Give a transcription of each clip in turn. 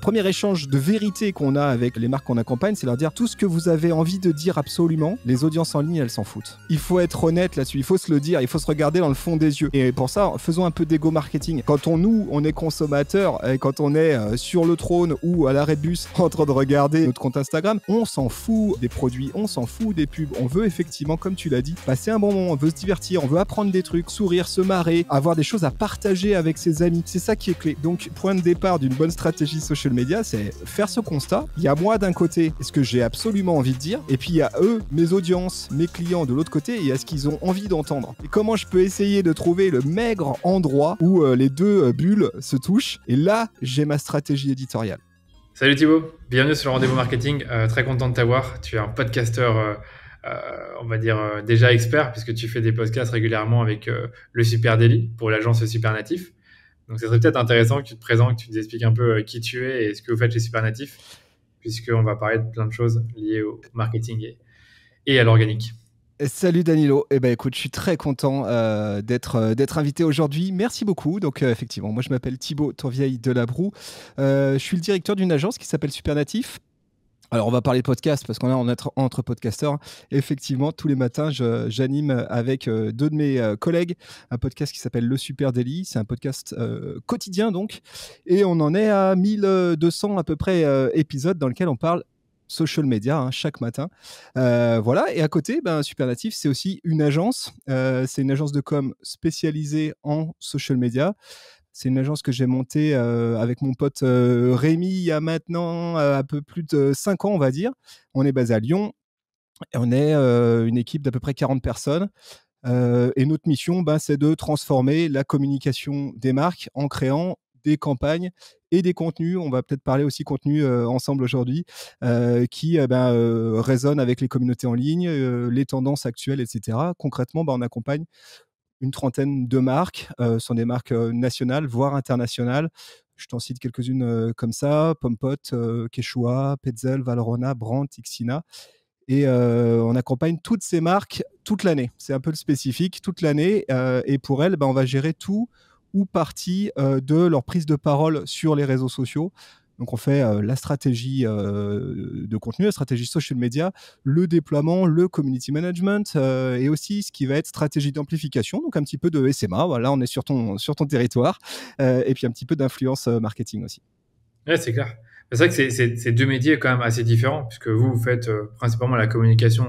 premier échange de vérité qu'on a avec les marques qu'on accompagne, c'est leur dire tout ce que vous avez envie de dire absolument, les audiences en ligne, elles s'en foutent. Il faut être honnête là-dessus, il faut se le dire, il faut se regarder dans le fond des yeux. Et pour ça, faisons un peu d'ego marketing. Quand on est consommateur, et quand on est sur le trône ou à l'arrêt de bus en train de regarder notre compte Instagram, on s'en fout des produits, on s'en fout des pubs. On veut effectivement, comme tu l'as dit, passer un bon moment, on veut se divertir, on veut apprendre des trucs, sourire, se marrer, avoir des choses à partager avec ses amis. C'est ça qui est clé. Donc, point de départ d'une bonne stratégie social media, c'est faire ce constat. Il y a moi d'un côté, ce que j'ai absolument envie de dire, et puis il y a eux, mes audiences, mes clients de l'autre côté, et il y a ce qu'ils ont envie d'entendre. Et comment je peux essayer de trouver le maigre endroit où les deux bulles se touchent. Et là, j'ai ma stratégie éditoriale. Salut Thibaut, bienvenue sur le Rendez-vous Marketing. Très content de t'avoir. Tu es un podcasteur, on va dire, déjà expert, puisque tu fais des podcasts régulièrement avec le Super Daily pour l'agence Super Natif. Donc, ça serait peut-être intéressant que tu te présentes, que tu nous expliques un peu qui tu es et ce que vous faites chez Super Natif, puisqu'on va parler de plein de choses liées au marketing et à l'organique. Salut Danilo, écoute, je suis très content d'être invité aujourd'hui, merci beaucoup. Donc effectivement, moi je m'appelle Thibaut Tourvieille Delabroue, je suis le directeur d'une agence qui s'appelle Super Natif. Alors on va parler de podcast parce qu'on est entre podcasteurs. Effectivement, tous les matins, j'anime avec deux de mes collègues un podcast qui s'appelle Le Super Daily. C'est un podcast quotidien donc, et on en est à 1200 à peu près épisodes dans lesquels on parle social media chaque matin. Voilà. Et à côté, Super Natif, c'est aussi une agence. C'est une agence de com spécialisée en social media. C'est une agence que j'ai montée avec mon pote Rémi il y a maintenant un peu plus de 5 ans, on va dire. On est basé à Lyon et on est une équipe d'à peu près 40 personnes. Et notre mission, c'est de transformer la communication des marques en créant des campagnes et des contenus. On va peut-être parler aussi contenu ensemble aujourd'hui, qui résonnent avec les communautés en ligne, les tendances actuelles, etc. Concrètement, on accompagne une trentaine de marques, sont des marques nationales, voire internationales. Je t'en cite quelques-unes comme ça, Pompot, Quechua, Petzl, Valrhona, Brandt, Ixina. Et on accompagne toutes ces marques toute l'année. C'est un peu le spécifique, toute l'année. Et pour elles, on va gérer tout ou partie de leur prise de parole sur les réseaux sociaux. Donc, on fait la stratégie de contenu, la stratégie social media, le déploiement, le community management et aussi ce qui va être stratégie d'amplification, donc un petit peu de SMA. Voilà, on est sur ton territoire et puis un petit peu d'influence marketing aussi. Ouais, c'est clair. C'est vrai que c'est deux métiers quand même assez différents, puisque vous faites principalement la communication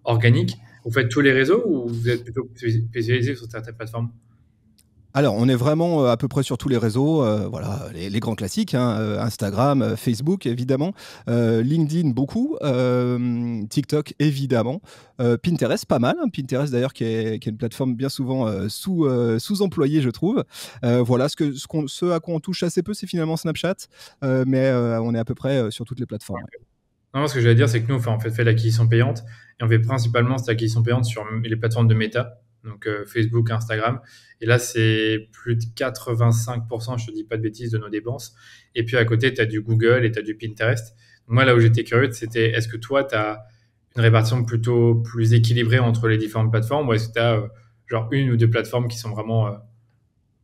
organique. Vous faites tous les réseaux ou vous êtes plutôt spécialisé sur certaines plateformes? Alors, on est vraiment à peu près sur tous les réseaux, voilà, les grands classiques, Instagram, Facebook évidemment, LinkedIn beaucoup, TikTok évidemment, Pinterest pas mal, Pinterest d'ailleurs qui est une plateforme bien souvent sous-employée je trouve. Voilà, ce à quoi on touche assez peu, c'est finalement Snapchat, mais on est à peu près sur toutes les plateformes. Ouais. Non, ce que j'allais dire, c'est que nous, on fait l'acquisition payante et on fait principalement cette acquisition payante sur les plateformes de Meta, donc Facebook, Instagram. Et là, c'est plus de 85%, je te dis pas de bêtises, de nos dépenses. Et puis à côté, tu as du Google et tu as du Pinterest. Donc, moi, là où j'étais curieux, c'était est-ce que toi, tu as une répartition plutôt plus équilibrée entre les différentes plateformes ou est-ce que tu as genre une ou deux plateformes qui sont vraiment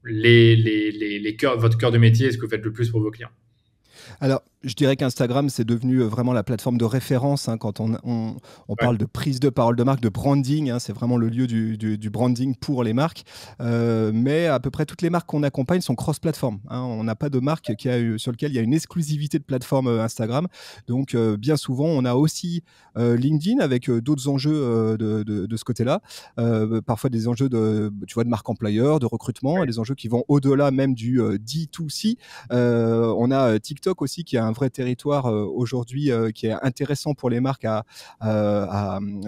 votre cœur de métier et ce que vous faites le plus pour vos clients? Alors, je dirais qu'Instagram, c'est devenu vraiment la plateforme de référence quand on parle de prise de parole de marque, de branding. C'est vraiment le lieu du branding pour les marques. Mais à peu près toutes les marques qu'on accompagne sont cross-plateformes. On n'a pas de marque sur lequel il y a une exclusivité de plateforme Instagram. Donc, bien souvent, on a aussi LinkedIn avec d'autres enjeux de ce côté-là. Parfois des enjeux de marque employeur, de recrutement, et des enjeux qui vont au-delà même du D2C. On a TikTok aussi qui a un vrai territoire aujourd'hui qui est intéressant pour les marques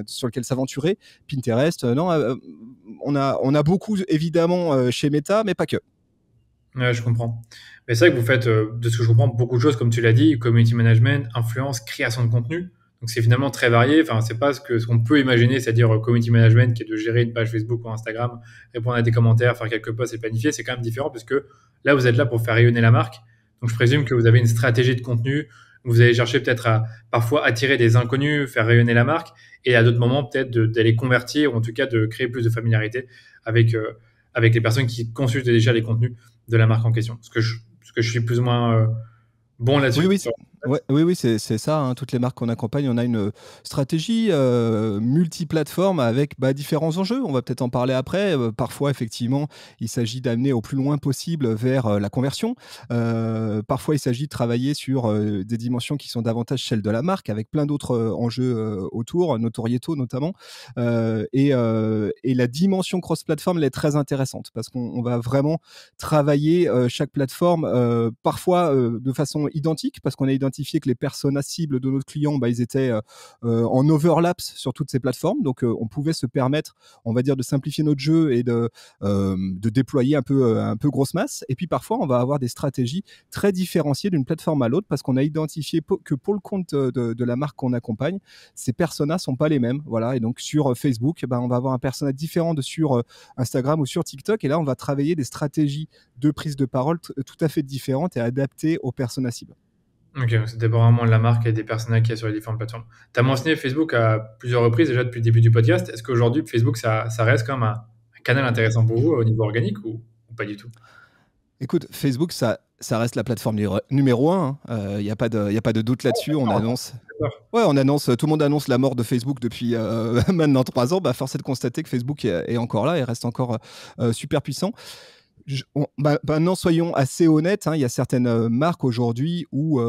sur lequel s'aventurer. Pinterest, on a beaucoup évidemment chez Meta, mais pas que. Ouais, je comprends. Mais c'est vrai que vous faites, de ce que je comprends, beaucoup de choses, comme tu l'as dit, community management, influence, création de contenu. Donc c'est finalement très varié. Enfin, c'est pas ce qu'on peut imaginer, c'est-à-dire community management, qui est de gérer une page Facebook ou Instagram, répondre à des commentaires, faire quelques posts et planifier. C'est quand même différent puisque là, vous êtes là pour faire rayonner la marque. Donc je présume que vous avez une stratégie de contenu. Vous allez chercher peut-être à parfois attirer des inconnus, faire rayonner la marque, et à d'autres moments peut-être d'aller convertir ou en tout cas de créer plus de familiarité avec les personnes qui consultent déjà les contenus de la marque en question. Ce que je suis plus ou moins bons Oui, là-dessus oui, sur ouais, Internet? oui, oui, c'est ça, hein. Toutes les marques qu'on accompagne, on a une stratégie multiplateforme avec différents enjeux. On va peut-être en parler après. Parfois, effectivement, il s'agit d'amener au plus loin possible vers la conversion. Parfois, il s'agit de travailler sur des dimensions qui sont davantage celles de la marque, avec plein d'autres enjeux autour, notoriété notamment. Et la dimension cross-plateforme, elle est très intéressante parce qu'on va vraiment travailler chaque plateforme, parfois de façon identique, parce qu'on a identifié que les personas cibles de notre client, ils étaient en overlaps sur toutes ces plateformes. Donc, on pouvait se permettre, on va dire, de simplifier notre jeu et de déployer un peu grosse masse. Et puis, parfois, on va avoir des stratégies très différenciées d'une plateforme à l'autre, parce qu'on a identifié que pour le compte de la marque qu'on accompagne, ces personas sont pas les mêmes. Voilà. Et donc, sur Facebook, on va avoir un persona différent de sur Instagram ou sur TikTok. Et là, on va travailler des stratégies de prise de parole tout à fait différentes et adaptées aux personas cibles. Ok, donc ça dépend vraiment de la marque et des personnages qu'il y a sur les différentes plateformes. Tu as mentionné Facebook à plusieurs reprises déjà depuis le début du podcast. Est-ce qu'aujourd'hui, Facebook, ça reste quand même un canal intéressant pour vous au niveau organique ou pas du tout? Écoute, Facebook, ça reste la plateforme numéro un. Il n'y a, y a pas de doute là-dessus. On D'accord, annonce. d'accord. Ouais, tout le monde annonce la mort de Facebook depuis maintenant 3 ans. Force est de constater que Facebook est encore là et reste encore super puissant. Maintenant, soyons assez honnêtes, hein, il y a certaines marques aujourd'hui où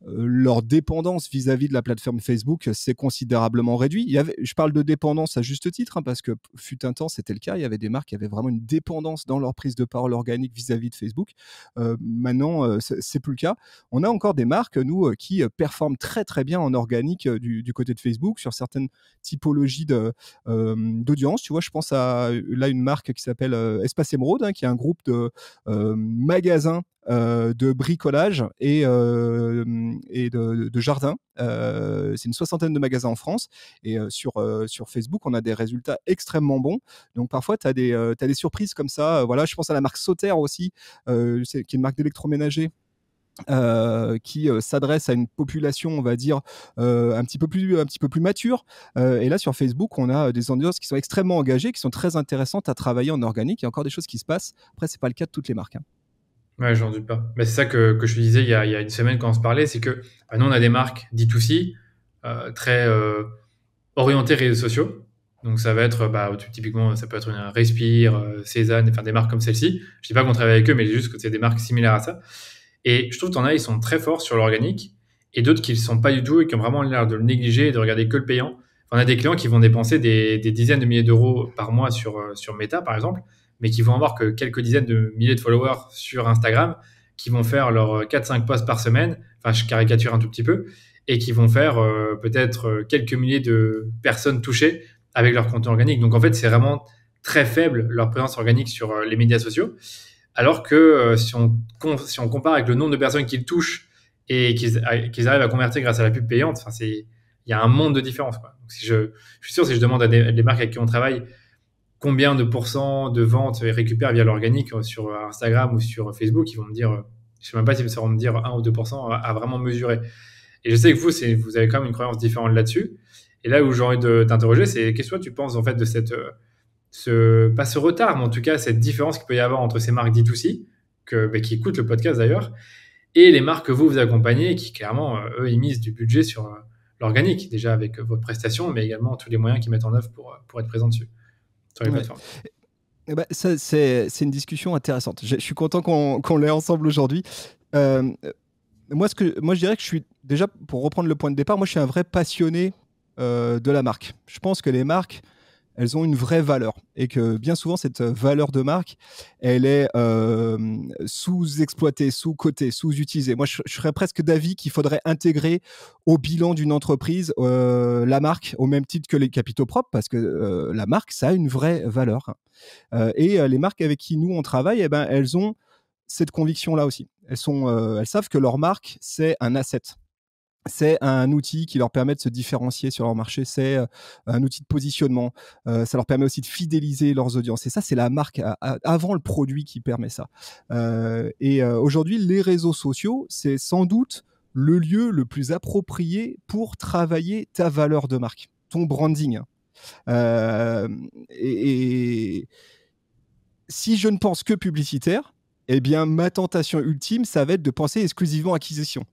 leur dépendance vis-à-vis de la plateforme Facebook s'est considérablement réduite. Je parle de dépendance à juste titre, hein, parce que fut un temps, c'était le cas. Il y avait des marques qui avaient vraiment une dépendance dans leur prise de parole organique vis-à-vis de Facebook. Maintenant, c'est plus le cas. On a encore des marques, nous, qui performent très très bien en organique du côté de Facebook sur certaines typologies d'audience. Tu vois, je pense à là une marque qui s'appelle Espace Émeraude, hein, qui est un groupe de magasins de bricolage et de jardin. C'est une soixantaine de magasins en France. Et sur Facebook, on a des résultats extrêmement bons. Donc parfois, tu as des surprises comme ça. Voilà, je pense à la marque Sauter aussi, qui est une marque d'électroménager. Qui s'adresse à une population, on va dire, un petit peu plus mature. Et là, sur Facebook, on a des audiences qui sont extrêmement engagées, qui sont très intéressantes à travailler en organique. Il y a encore des choses qui se passent. Après, c'est pas le cas de toutes les marques, hein. Ouais, j'en doute pas. Mais c'est ça que je te disais il y a une semaine quand on se parlait, c'est que nous, on a des marques D2C très orientées réseaux sociaux. Donc ça va être, typiquement, ça peut être une Respire, Cézanne, enfin des marques comme celle-ci. Je dis pas qu'on travaille avec eux, mais juste que c'est des marques similaires à ça. Et je trouve que t'en as, ils sont très forts sur l'organique, et d'autres qui ne le sont pas du tout et qui ont vraiment l'air de le négliger et de regarder que le payant. Enfin, on a des clients qui vont dépenser des dizaines de milliers d'euros par mois sur Meta, par exemple, mais qui vont avoir que quelques dizaines de milliers de followers sur Instagram, qui vont faire leurs 4-5 posts par semaine, enfin je caricature un tout petit peu, et qui vont faire peut-être quelques milliers de personnes touchées avec leur contenu organique. Donc en fait, c'est vraiment très faible leur présence organique sur les médias sociaux. Alors que si on compare avec le nombre de personnes qu'ils touchent et qu'ils arrivent à convertir grâce à la pub payante, enfin, il y a un monde de différence, quoi. Donc, je suis sûr, si je demande à des marques avec qui on travaille combien de pourcents de ventes ils récupèrent via l'organique sur Instagram ou sur Facebook, ils vont me dire, je sais même pas s'ils sauront me dire 1 ou 2% à vraiment mesurer. Et je sais que vous avez quand même une croyance différente là-dessus. Et là où j'ai envie de t'interroger, c'est qu'est-ce que toi tu penses en fait de pas ce retard, mais en tout cas cette différence qu'il peut y avoir entre ces marques D2C, qui écoutent le podcast d'ailleurs, et les marques que vous accompagnez, qui clairement, eux, ils misent du budget sur l'organique, déjà avec votre prestation, mais également tous les moyens qu'ils mettent en œuvre pour être présents dessus, sur les Ouais. plateformes. Ça, c'est une discussion intéressante. Je suis content qu'on l'ait ensemble aujourd'hui. Euh, moi, je dirais que je suis, déjà, pour reprendre le point de départ, moi, je suis un vrai passionné de la marque. Je pense que les marques, elles ont une vraie valeur et que bien souvent, cette valeur de marque, elle est sous-exploitée, sous-cotée, sous-utilisée. Moi, je serais presque d'avis qu'il faudrait intégrer au bilan d'une entreprise la marque au même titre que les capitaux propres, parce que la marque, ça a une vraie valeur. Et les marques avec qui nous, on travaille, eh ben, elles ont cette conviction-là aussi. Elles savent que leur marque, c'est un asset. C'est un outil qui leur permet de se différencier sur leur marché, c'est un outil de positionnement, ça leur permet aussi de fidéliser leurs audiences. Et ça, c'est la marque avant le produit qui permet ça. Aujourd'hui, les réseaux sociaux, c'est sans doute le lieu le plus approprié pour travailler ta valeur de marque, ton branding. Euh, et si je ne pense que publicitaire, eh bien, ma tentation ultime, ça va être de penser exclusivement acquisition.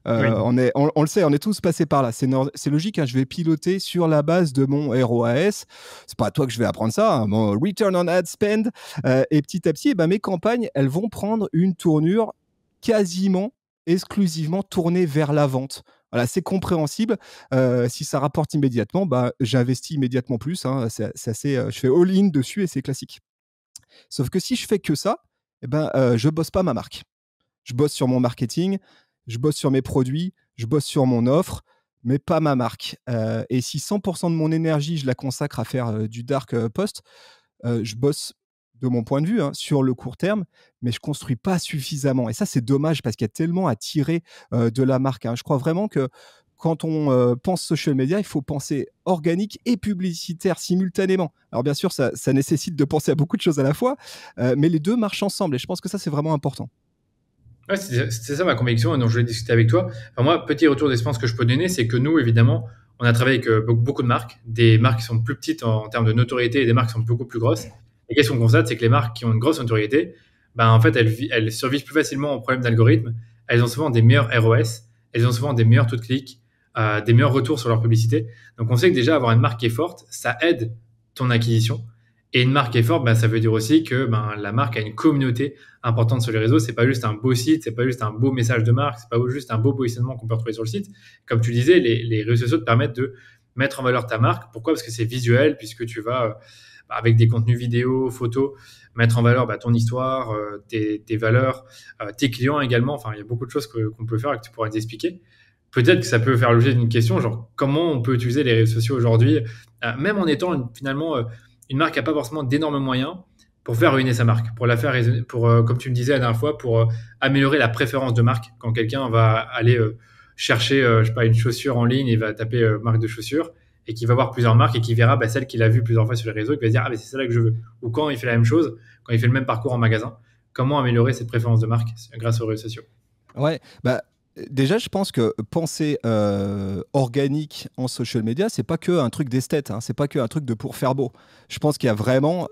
Oui. On le sait, on est tous passés par là. C'est logique, hein, je vais piloter sur la base de mon ROAS. C'est pas à toi que je vais apprendre ça, hein, mon Return on Ad Spend. Et petit à petit, mes campagnes, elles vont prendre une tournure quasiment exclusivement tournée vers la vente. Voilà, c'est compréhensible. Si ça rapporte immédiatement, j'investis immédiatement plus. Hein. C'est assez, je fais all-in dessus et c'est classique. Sauf que si je fais que ça, je bosse pas ma marque. Je bosse sur mon marketing, je bosse sur mes produits, je bosse sur mon offre, mais pas ma marque. Et si 100% de mon énergie, je la consacre à faire du dark post, je bosse de mon point de vue, hein, sur le court terme, mais je construis pas suffisamment. Et ça, c'est dommage parce qu'il y a tellement à tirer de la marque. Hein. Je crois vraiment que quand on pense social media, il faut penser organique et publicitaire simultanément. Alors bien sûr, ça nécessite de penser à beaucoup de choses à la fois, mais les deux marchent ensemble. Et je pense que ça, c'est vraiment important. Ouais, c'est ça ma conviction et dont je voulais discuter avec toi. Enfin, moi, petit retour d'expérience que je peux donner, c'est que nous, évidemment, on a travaillé avec beaucoup de marques, des marques qui sont plus petites en termes de notoriété et des marques qui sont beaucoup plus grosses. Et qu'est-ce qu'on constate, c'est que les marques qui ont une grosse notoriété, en fait, elles survivent plus facilement aux problèmes d'algorithme. Elles ont souvent des meilleurs ROS, elles ont souvent des meilleurs taux de clic, des meilleurs retours sur leur publicité. Donc, on sait que déjà, avoir une marque qui est forte, ça aide ton acquisition. Et une marque qui est forte, ça veut dire aussi que la marque a une communauté importante sur les réseaux. C'est pas juste un beau site, c'est pas juste un beau message de marque, c'est pas juste un beau positionnement qu'on peut retrouver sur le site. Comme tu disais, les réseaux sociaux te permettent de mettre en valeur ta marque. Pourquoi? Parce que c'est visuel, puisque tu vas, avec des contenus vidéo, photos, mettre en valeur ton histoire, tes valeurs, tes clients également. Enfin, il y a beaucoup de choses qu'on peut faire et que tu pourrais nous expliquer. Peut-être que ça peut faire l'objet d'une question, genre comment on peut utiliser les réseaux sociaux aujourd'hui, même en étant finalement une marque qui n'a pas forcément d'énormes moyens pour faire ruiner sa marque, pour la faire, comme tu me disais la dernière fois, pour améliorer la préférence de marque. Quand quelqu'un va aller chercher, je sais pas, une chaussure en ligne, il va taper marque de chaussures et qui va voir plusieurs marques et qui verra celle qu'il a vue plusieurs fois sur les réseaux et qui va se dire c'est celle-là que je veux. Ou quand il fait la même chose, quand il fait le même parcours en magasin, comment améliorer cette préférence de marque grâce aux réseaux sociaux? Ouais, déjà, je pense que penser organique en social media, c'est pas que un truc d'esthète, hein, c'est pas que un truc de pour faire beau. Je pense qu'il y a vraiment,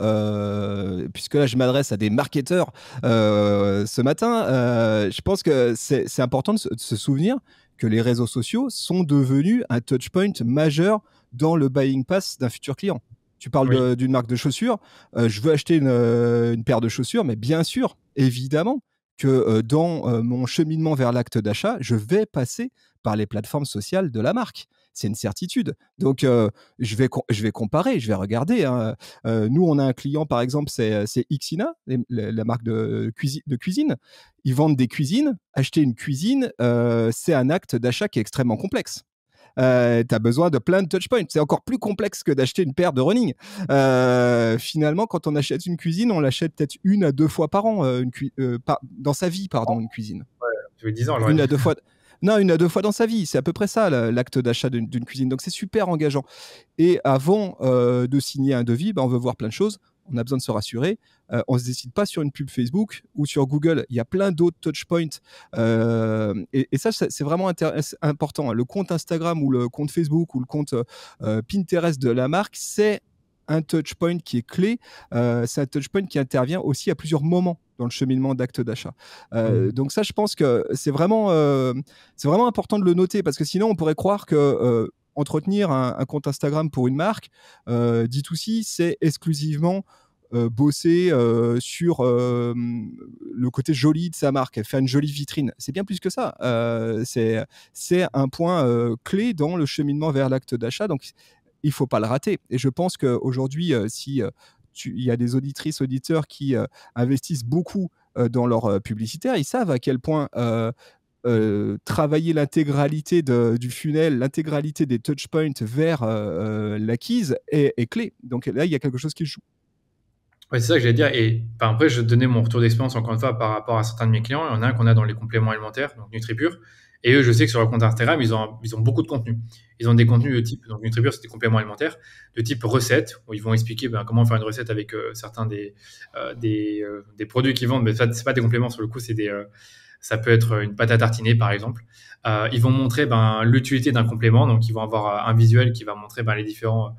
puisque là je m'adresse à des marketeurs ce matin, je pense que c'est important de se souvenir que les réseaux sociaux sont devenus un touchpoint majeur dans le buying path d'un futur client. Tu parles Oui. d'une marque de chaussures, je veux acheter une paire de chaussures, mais bien sûr, évidemment, que dans mon cheminement vers l'acte d'achat, je vais passer par les plateformes sociales de la marque. C'est une certitude. Donc, je vais comparer, je vais regarder. Hein. Nous, on a un client, par exemple, c'est Xina, la marque de cuisine. Ils vendent des cuisines. Acheter une cuisine, c'est un acte d'achat qui est extrêmement complexe. Tu as besoin de plein de touchpoints. C'est encore plus complexe que d'acheter une paire de running. Finalement, quand on achète une cuisine, on l'achète peut-être 1 à 2 fois par an, dans sa vie, pardon, une cuisine. Tu veux 10 ans, j'aurais 1 dit. à 2 fois. Non, 1 à 2 fois dans sa vie. C'est à peu près ça, l'acte d'achat d'une cuisine. Donc, c'est super engageant. Et avant de signer un devis, on veut voir plein de choses. On a besoin de se rassurer. On ne se décide pas sur une pub Facebook ou sur Google. Il y a plein d'autres touchpoints. Et ça, c'est vraiment important. Le compte Instagram ou le compte Facebook ou le compte Pinterest de la marque, c'est un touchpoint qui est clé. C'est un touchpoint qui intervient aussi à plusieurs moments dans le cheminement d'acte d'achat. Donc ça, je pense que c'est vraiment important de le noter parce que sinon, on pourrait croire que entretenir un compte Instagram pour une marque, D2C, c'est exclusivement bosser sur le côté joli de sa marque, faire une jolie vitrine. C'est bien plus que ça. C'est un point clé dans le cheminement vers l'acte d'achat. Donc, il ne faut pas le rater. Et je pense qu'aujourd'hui, si il y a des auditrices, auditeurs qui investissent beaucoup dans leur publicitaire, ils savent à quel point travailler l'intégralité du funnel, l'intégralité des touchpoints vers l'acquise est clé. Donc là, il y a quelque chose qui joue. Ouais, c'est ça que j'allais dire. Et après, je vais te donner mon retour d'expérience encore une fois par rapport à certains de mes clients. Il y en a un qu'on a dans les compléments alimentaires, donc NutriPure. Et eux, je sais que sur leur compte Instagram, ils ont beaucoup de contenu. Ils ont des contenus de type, donc NutriPure, c'est des compléments alimentaires, de type recettes, où ils vont expliquer comment faire une recette avec certains des produits qu'ils vendent. Mais c'est pas des compléments sur le coup, ça peut être une pâte à tartiner, par exemple. Ils vont montrer l'utilité d'un complément. Donc, ils vont avoir un visuel qui va montrer les différents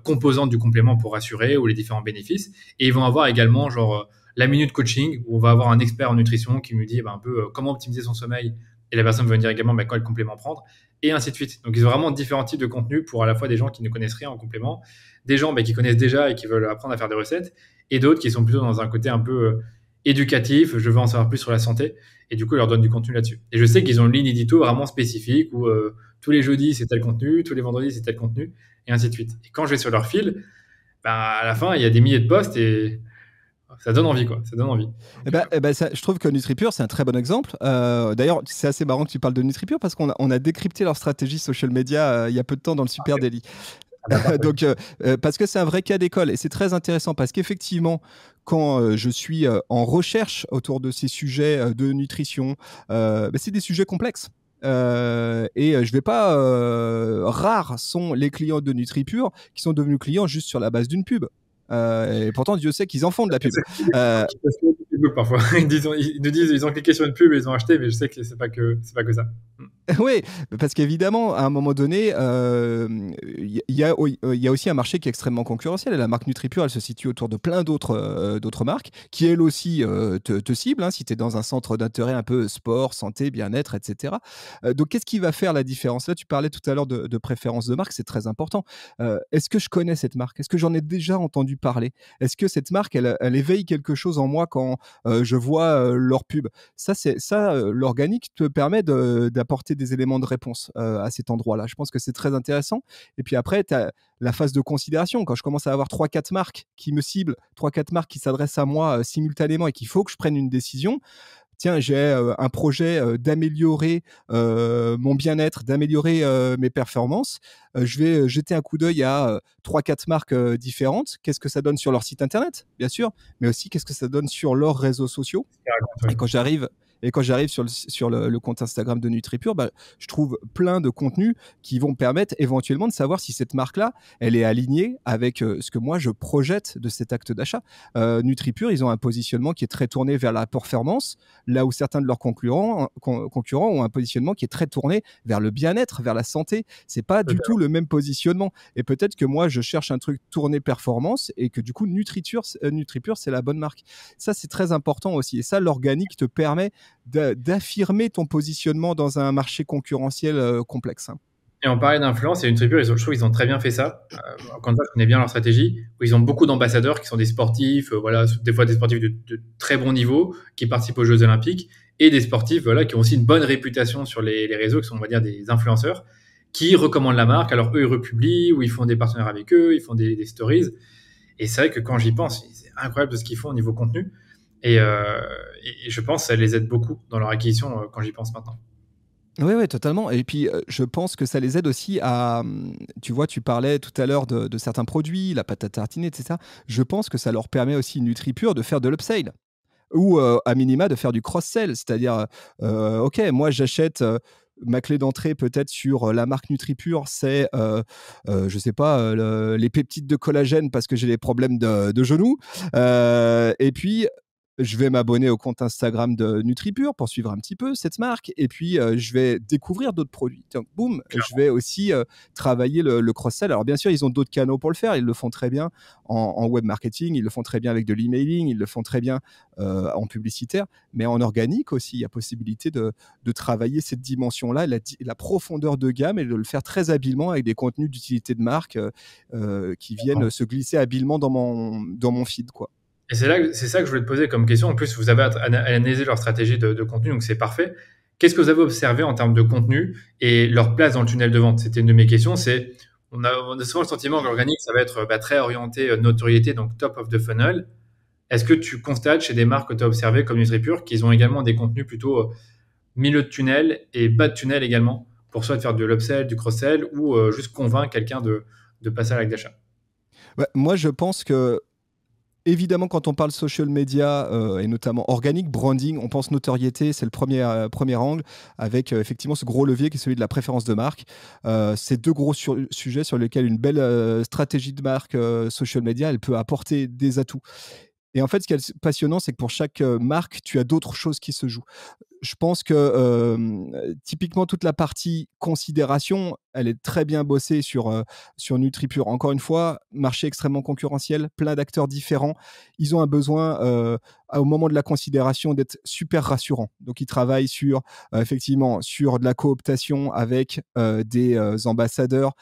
composantes du complément pour rassurer ou les différents bénéfices. Et ils vont avoir également la minute coaching où on va avoir un expert en nutrition qui nous dit un peu comment optimiser son sommeil et la personne va me dire également quel complément prendre, et ainsi de suite. Donc ils ont vraiment différents types de contenus pour à la fois des gens qui ne connaissent rien en complément, des gens qui connaissent déjà et qui veulent apprendre à faire des recettes, et d'autres qui sont plutôt dans un côté un peu éducatif, je veux en savoir plus sur la santé, et du coup ils leur donnent du contenu là-dessus. Et je sais qu'ils ont une ligne édito vraiment spécifique où tous les jeudis c'est tel contenu, tous les vendredis c'est tel contenu, et ainsi de suite. Et quand je vais sur leur fil, à la fin il y a des milliers de posts et ça donne envie, quoi. Ça donne envie. Donc, Je trouve que NutriPure, c'est un très bon exemple. D'ailleurs, c'est assez marrant que tu parles de NutriPure parce on a décrypté leur stratégie social media il y a peu de temps dans le Super Daily. Donc, parce que c'est un vrai cas d'école et c'est très intéressant parce qu'effectivement, quand je suis en recherche autour de ces sujets de nutrition, c'est des sujets complexes. Je vais pas. Rares sont les clients de NutriPure qui sont devenus clients juste sur la base d'une pub. Et pourtant, Dieu sait qu'ils en font de la pub. Parfois, ils nous disent ils ont cliqué sur une pub et ils ont acheté, mais je sais que c'est pas que ça. Oui, parce qu'évidemment, à un moment donné, il y a aussi un marché qui est extrêmement concurrentiel. Et la marque NutriPure, elle se situe autour de plein d'autres marques qui, elles aussi, te ciblent, hein, si tu es dans un centre d'intérêt un peu sport, santé, bien-être, etc. Donc, qu'est-ce qui va faire la différence? Là, tu parlais tout à l'heure de préférence de marque, c'est très important. Est-ce que je connais cette marque? Est-ce que j'en ai déjà entendu parler? Est-ce que cette marque, elle éveille quelque chose en moi quand je vois leur pub? L'organique te permet d'apporter des éléments de réponse à cet endroit-là. Je pense que c'est très intéressant. Et puis après, tu as la phase de considération. Quand je commence à avoir 3-4 marques qui me ciblent, 3-4 marques qui s'adressent à moi simultanément et qu'il faut que je prenne une décision, tiens, j'ai un projet d'améliorer mon bien-être, d'améliorer mes performances. Je vais jeter un coup d'œil à 3-4 marques différentes. Qu'est-ce que ça donne sur leur site internet, bien sûr, mais aussi qu'est-ce que ça donne sur leurs réseaux sociaux. Et quand j'arrive sur le compte Instagram de NutriPure, je trouve plein de contenus qui vont me permettre éventuellement de savoir si cette marque-là, elle est alignée avec ce que moi je projette de cet acte d'achat. NutriPure, ils ont un positionnement qui est très tourné vers la performance, là où certains de leurs concurrents ont un positionnement qui est très tourné vers le bien-être, vers la santé. C'est pas du tout le même positionnement. Et peut-être que moi, je cherche un truc tourné performance et que du coup, NutriPure, c'est la bonne marque. Ça, c'est très important aussi. Et ça, l'organique te permet d'affirmer ton positionnement dans un marché concurrentiel complexe. Et on parlait d'influence et NutriPure, je trouve qu'ils ont très bien fait ça. Encore une fois, je connais bien leur stratégie, où ils ont beaucoup d'ambassadeurs qui sont des sportifs, des fois des sportifs de très bon niveau, qui participent aux Jeux Olympiques, et des sportifs qui ont aussi une bonne réputation sur les réseaux, qui sont, on va dire, des influenceurs, qui recommandent la marque. Alors eux, ils republient, ou ils font des partenaires avec eux, ils font des stories. Et c'est vrai que quand j'y pense, c'est incroyable de ce qu'ils font au niveau contenu. Et je pense que ça les aide beaucoup dans leur acquisition quand j'y pense maintenant. Oui, totalement. Et puis, je pense que ça les aide aussi à... Tu vois, tu parlais tout à l'heure de certains produits, la pâte à tartiner, etc. Je pense que ça leur permet aussi, NutriPure, de faire de l'upsale ou à minima de faire du cross-sell. C'est-à-dire, OK, moi, j'achète... ma clé d'entrée peut-être sur la marque NutriPure, c'est, je sais pas, les peptides de collagène parce que j'ai des problèmes de genoux. Et puis, je vais m'abonner au compte Instagram de NutriPure pour suivre un petit peu cette marque. Et puis, je vais découvrir d'autres produits. Donc, boum, je vais aussi travailler le cross-sell. Alors, bien sûr, ils ont d'autres canaux pour le faire. Ils le font très bien en web marketing. Ils le font très bien avec de l'emailing. Ils le font très bien en publicitaire. Mais en organique aussi, il y a possibilité de travailler cette dimension-là, la profondeur de gamme et de le faire très habilement avec des contenus d'utilité de marque qui viennent se glisser habilement dans mon feed, quoi. Et c'est ça que je voulais te poser comme question. En plus, vous avez analysé leur stratégie de contenu, donc c'est parfait. Qu'est-ce que vous avez observé en termes de contenu et leur place dans le tunnel de vente? C'était une de mes questions. On a souvent le sentiment que l'organique, ça va être très orienté notoriété, donc top of the funnel. Est-ce que tu constates chez des marques que tu as observées comme NutriPure qu'ils ont également des contenus plutôt milieu de tunnel et bas de tunnel également, pour soit faire de l'upsell, du cross-sell ou juste convaincre quelqu'un de passer à l'acte d'achat? Moi, je pense que évidemment, quand on parle social media et notamment organique, branding, on pense notoriété, c'est le premier angle, avec effectivement ce gros levier qui est celui de la préférence de marque. C'est deux gros sujets sur lesquels une belle stratégie de marque social media, elle peut apporter des atouts. Et en fait, ce qui est passionnant, c'est que pour chaque marque, tu as d'autres choses qui se jouent. je pense que typiquement toute la partie considération, elle est très bien bossée sur NutriPure. Encore une fois, marché extrêmement concurrentiel, plein d'acteurs différents. Ils ont un besoin au moment de la considération d'être super rassurant. Donc ils travaillent effectivement sur de la cooptation avec des ambassadeurs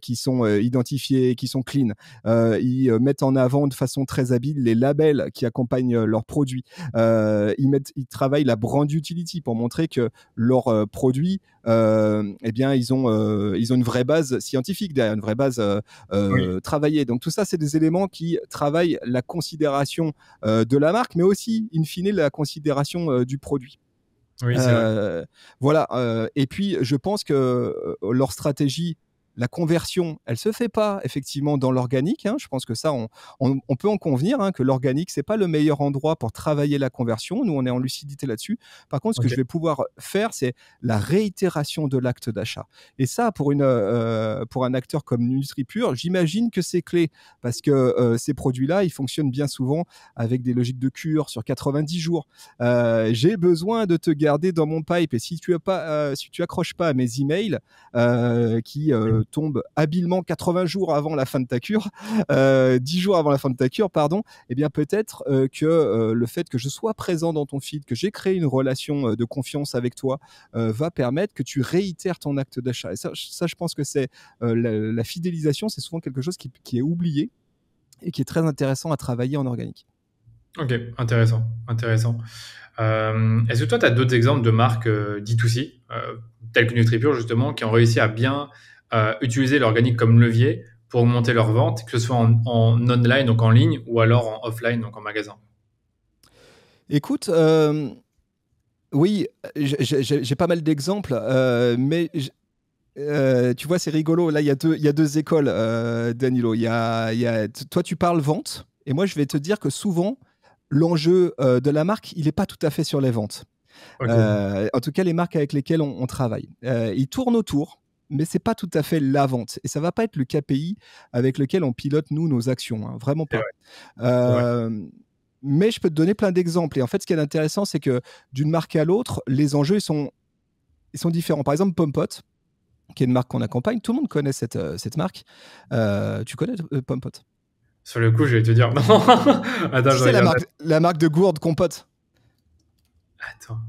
qui sont identifiés, qui sont clean. Ils mettent en avant de façon très habile les labels qui accompagnent leurs produits. Ils travaillent la brand utility pour montrer que leurs produits, eh bien, ils ont une vraie base scientifique derrière, une vraie base Oui, travaillée. Donc tout ça, c'est des éléments qui travaillent la considération de la marque, mais aussi, in fine, la considération du produit. oui, c'est vrai. Euh, voilà. Et puis, je pense que leur stratégie, la conversion, elle se fait pas effectivement dans l'organique. Hein. Je pense que ça, on peut en convenir, hein, que l'organique, c'est pas le meilleur endroit pour travailler la conversion. Nous, on est en lucidité là-dessus. Par contre, ce que Ok. je vais pouvoir faire, c'est la réitération de l'acte d'achat. Et ça, pour un acteur comme NutriPure, j'imagine que c'est clé parce que ces produits-là, ils fonctionnent bien souvent avec des logiques de cure sur 90 jours. J'ai besoin de te garder dans mon pipe. Et si tu accroches pas à mes emails qui tombent habilement 80 jours avant la fin de ta cure, 10 jours avant la fin de ta cure, pardon, eh bien peut-être que le fait que je sois présent dans ton feed, que j'ai créé une relation de confiance avec toi, va permettre que tu réitères ton acte d'achat. Et ça, je pense que c'est la fidélisation, c'est souvent quelque chose qui est oublié et qui est très intéressant à travailler en organique. Ok, intéressant, intéressant. Est-ce que toi, tu as d'autres exemples de marques D2C, telles que NutriPure, justement, qui ont réussi à bien utiliser l'organique comme levier pour augmenter leurs ventes, que ce soit en online, donc en ligne, ou alors en offline, donc en magasin? Écoute, oui, j'ai pas mal d'exemples, mais tu vois, c'est rigolo. Là, il y a deux écoles, Danilo. Toi, tu parles vente, et moi, je vais te dire que souvent, l'enjeu de la marque, il n'est pas tout à fait sur les ventes. Ok, En tout cas, les marques avec lesquelles on travaille. Ils tournent autour, mais c'est pas tout à fait la vente. Et ça va pas être le KPI avec lequel on pilote, nous, nos actions. Hein, vraiment c'est pas. vrai, c'est vrai. Euh, mais je peux te donner plein d'exemples. Et en fait, ce qui est intéressant, c'est que d'une marque à l'autre, les enjeux ils sont différents. Par exemple, Pompot, qui est une marque qu'on accompagne. Tout le monde connaît cette marque. Tu connais Pompot? Sur le coup, je vais te dire non. Attends, Tu je sais, regarde. la marque de gourde compote. Attends.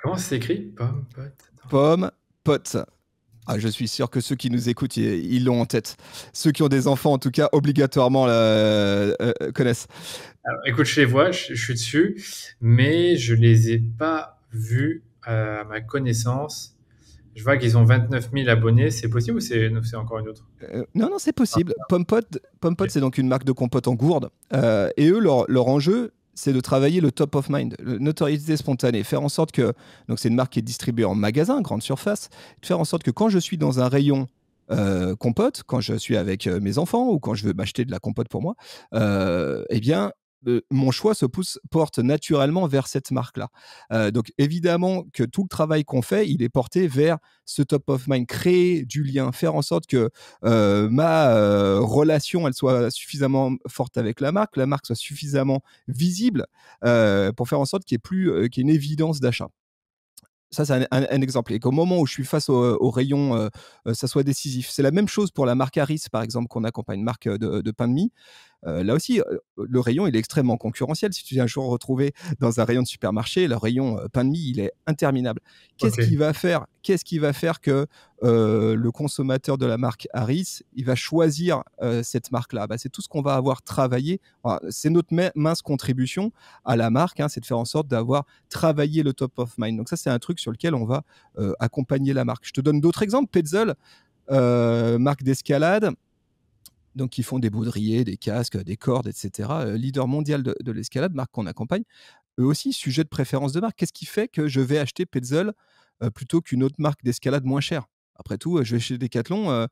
Comment ça s'écrit? Pomme, pote. Attends. Pomme, pote. Ah, je suis sûr que ceux qui nous écoutent, ils l'ont en tête. Ceux qui ont des enfants, en tout cas, obligatoirement connaissent. Alors, écoute, je les vois, je suis dessus, mais je les ai pas vus à ma connaissance. Je vois qu'ils ont 29 000 abonnés. C'est possible ou c'est encore une autre? Non, non, c'est Ah, possible. Pompot, ok. c'est donc une marque de compote en gourde. Et eux, leur enjeu, c'est de travailler le top of mind, la notoriété spontanée, faire en sorte que, donc c'est une marque qui est distribuée en magasin, grande surface, de faire en sorte que quand je suis dans un rayon compote, quand je suis avec mes enfants ou quand je veux m'acheter de la compote pour moi, eh bien, mon choix porte naturellement vers cette marque-là. Donc évidemment que tout le travail qu'on fait, il est porté vers ce top of mind, créer du lien, faire en sorte que ma relation, elle soit suffisamment forte avec la marque soit suffisamment visible pour faire en sorte qu'il y ait une évidence d'achat. Ça, c'est un exemple. Et qu'au moment où je suis face au rayon, ça soit décisif. C'est la même chose pour la marque Harris, par exemple, qu'on accompagne, une marque de pain de mie. Là aussi, le rayon, il est extrêmement concurrentiel. Si tu viens un jour retrouver dans un rayon de supermarché, le rayon pain de mie, il est interminable. Ok. Qu'est-ce qui va faire que le consommateur de la marque Harris, il va choisir cette marque-là? Bah, c'est tout ce qu'on va avoir travaillé. Enfin, c'est notre mince contribution à la marque, hein, c'est de faire en sorte d'avoir travaillé le top of mind. Donc ça, c'est un truc sur lequel on va accompagner la marque. Je te donne d'autres exemples. Petzl, marque d'escalade, donc qui font des baudriers, des casques, des cordes, etc. Leader mondial de l'escalade, marque qu'on accompagne. Eux aussi, sujet de préférence de marque. Qu'est-ce qui fait que je vais acheter Petzl plutôt qu'une autre marque d'escalade moins chère? Après tout, je vais chez Decathlon,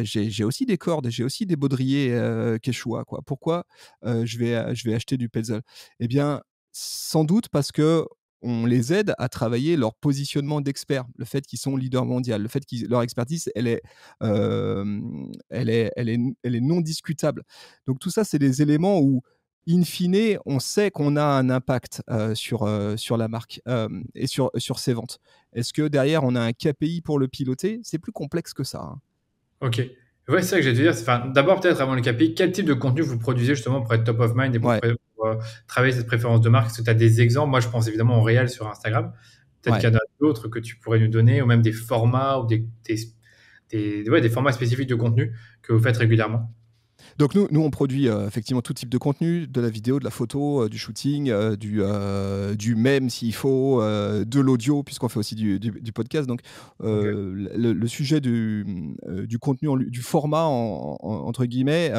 j'ai aussi des cordes, j'ai aussi des baudriers Quechua, quoi. Pourquoi je vais acheter du Petzl? Eh bien, sans doute parce que on les aide à travailler leur positionnement d'experts, le fait qu'ils sont leaders mondial, le fait que leur expertise, elle est non discutable. Donc tout ça, c'est des éléments où in fine, on sait qu'on a un impact sur la marque et sur ses ventes. Est-ce que derrière, on a un KPI pour le piloter? C'est plus complexe que ça, hein. Ok. Ouais, c'est ça que j'ai te dire. Enfin, d'abord, peut-être avant le KPI, quel type de contenu vous produisez justement pour être top of mind et Ouais, pour travailler cette préférence de marque? Est-ce que tu as des exemples? Moi, je pense évidemment au réel sur Instagram. Peut-être ouais. qu'il y en a d'autres que tu pourrais nous donner, ou même des formats ou ouais, des formats spécifiques de contenu que vous faites régulièrement. Donc nous on produit effectivement tout type de contenu, de la vidéo, de la photo, du shooting, du mème s'il faut, de l'audio, puisqu'on fait aussi du podcast. Donc Ok. le sujet du contenu, du format, entre guillemets,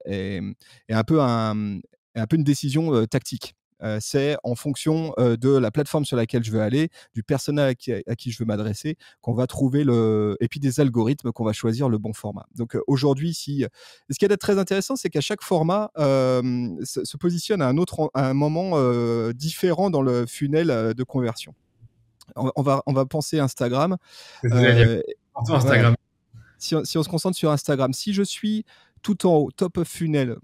est un peu, est un peu une décision tactique. C'est en fonction de la plateforme sur laquelle je veux aller, du personnel à qui je veux m'adresser, qu'on va trouver et puis des algorithmes qu'on va choisir le bon format. Donc aujourd'hui, ce qui est très intéressant, c'est qu'à chaque format se positionne à un moment différent dans le funnel de conversion. On va penser Instagram. C'est ce que j'allais dire. Euh, Surtout ouais, Instagram. si on se concentre sur Instagram, si je suis tout en haut, top of funnel,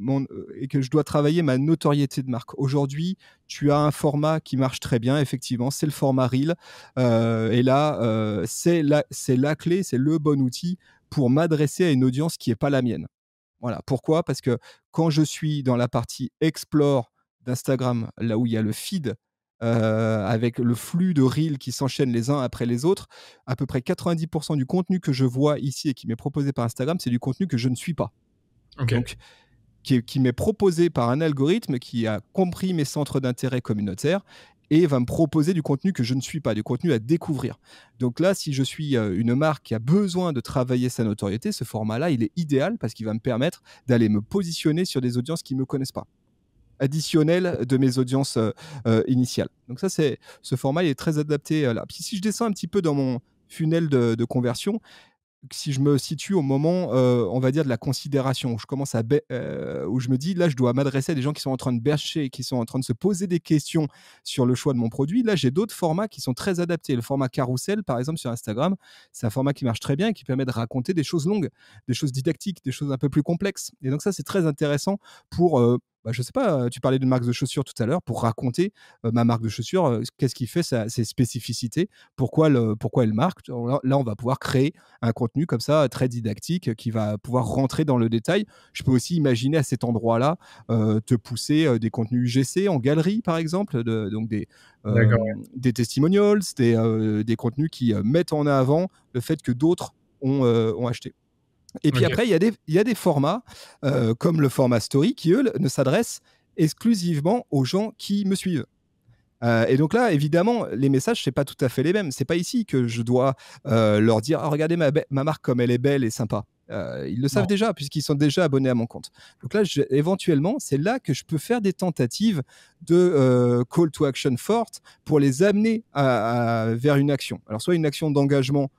et que je dois travailler ma notoriété de marque, aujourd'hui, tu as un format qui marche très bien, effectivement, c'est le format Reel. Et là, c'est la clé, c'est le bon outil pour m'adresser à une audience qui n'est pas la mienne. Voilà. Pourquoi? Parce que quand je suis dans la partie explore d'Instagram, là où il y a le feed, avec le flux de reels qui s'enchaînent les uns après les autres, à peu près 90% du contenu que je vois ici et qui m'est proposé par Instagram, c'est du contenu que je ne suis pas. Ok. Donc, qui m'est proposé par un algorithme qui a compris mes centres d'intérêt communautaires et va me proposer du contenu que je ne suis pas, du contenu à découvrir. Donc là, si je suis une marque qui a besoin de travailler sa notoriété, ce format-là, il est idéal parce qu'il va me permettre d'aller me positionner sur des audiences qui ne me connaissent pas, additionnel de mes audiences initiales. Donc ça, ce format, il est très adapté là. Puis si je descends un petit peu dans mon funnel de conversion, si je me situe au moment, on va dire, de la considération, où je commence où je me dis: «Là, je dois m'adresser à des gens qui sont en train de bêcher, qui sont en train de se poser des questions sur le choix de mon produit». Là, j'ai d'autres formats qui sont très adaptés. Le format carrousel, par exemple, sur Instagram, c'est un format qui marche très bien et qui permet de raconter des choses longues, des choses didactiques, des choses un peu plus complexes. Et donc ça, c'est très intéressant pour, je sais pas, tu parlais d'une marque de chaussures tout à l'heure, pour raconter, ma marque de chaussures, qu'est-ce qui fait ses spécificités, pourquoi elle marque. Là, on va pouvoir créer un contenu comme ça très didactique qui va pouvoir rentrer dans le détail. Je peux aussi imaginer à cet endroit-là te pousser des contenus UGC en galerie par exemple, donc D'accord. Ouais. des testimonials, des contenus qui mettent en avant le fait que d'autres ont acheté. Et puis Ok. après, il y a des formats comme le format story qui, eux, ne s'adressent exclusivement aux gens qui me suivent. Et donc là, évidemment, les messages, c'est pas tout à fait les mêmes. C'est pas ici que je dois leur dire: «Ah, regardez ma marque comme elle est belle et sympa». Ils le savent Non. déjà puisqu'ils sont déjà abonnés à mon compte. Donc là, éventuellement, c'est là que je peux faire des tentatives de call to action forte pour les amener vers une action. Alors soit une action d'engagement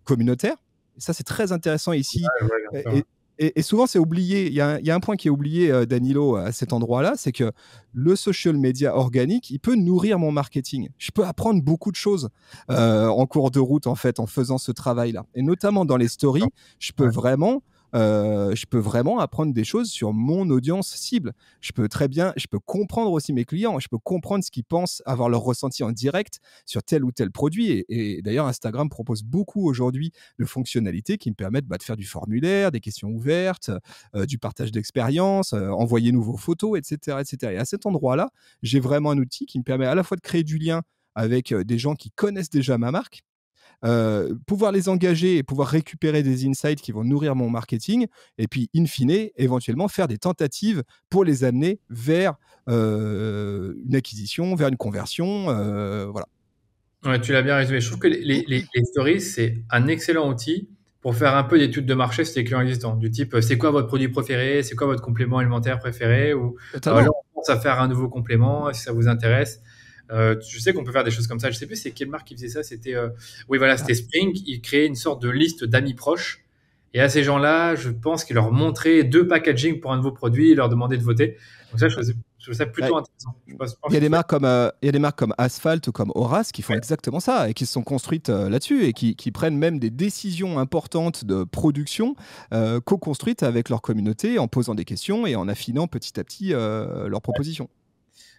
communautaire. Ça, c'est très intéressant ici. Ouais, ouais, bien sûr. Ouais. Et, et souvent, c'est oublié. Il y a un point qui est oublié, Danilo, à cet endroit-là, c'est que le social media organique, il peut nourrir mon marketing. Je peux apprendre beaucoup de choses en cours de route, en fait, en faisant ce travail-là. Et notamment dans les stories, Ouais. je peux vraiment apprendre des choses sur mon audience cible. Je peux comprendre aussi mes clients. Je peux comprendre ce qu'ils pensent, avoir leur ressenti en direct sur tel ou tel produit. Et d'ailleurs, Instagram propose beaucoup aujourd'hui de fonctionnalités qui me permettent de faire du formulaire, des questions ouvertes, du partage d'expérience, envoyer vos photos, etc., etc. Et à cet endroit-là, j'ai vraiment un outil qui me permet à la fois de créer du lien avec des gens qui connaissent déjà ma marque, pouvoir les engager et pouvoir récupérer des insights qui vont nourrir mon marketing, et puis, in fine, éventuellement faire des tentatives pour les amener vers une acquisition, vers une conversion, voilà. Ouais, tu l'as bien résumé. Je trouve que les stories, c'est un excellent outil pour faire un peu d'études de marché sur tes clients existants. Du type, c'est quoi votre produit préféré? C'est quoi votre complément alimentaire préféré? Ou là, Totalement. on pense à faire un nouveau complément, si ça vous intéresse. Je sais qu'on peut faire des choses comme ça. Je sais plus c'est quelle marque qui faisait ça. C'était, oui, voilà, Ah, c'était Spring. Ils créaient une sorte de liste d'amis proches. Et à ces gens-là, je pense qu'ils leur montraient deux packaging pour un nouveau produit et leur demandaient de voter. Donc ça, je ouais. Je trouve ça Ouais. plutôt intéressant. Je pense Il y a que des marques comme, il y a des marques comme Asphalt ou comme Horace qui font exactement ça et qui se sont construites là-dessus et qui prennent même des décisions importantes de production co-construites avec leur communauté en posant des questions et en affinant petit à petit leurs propositions.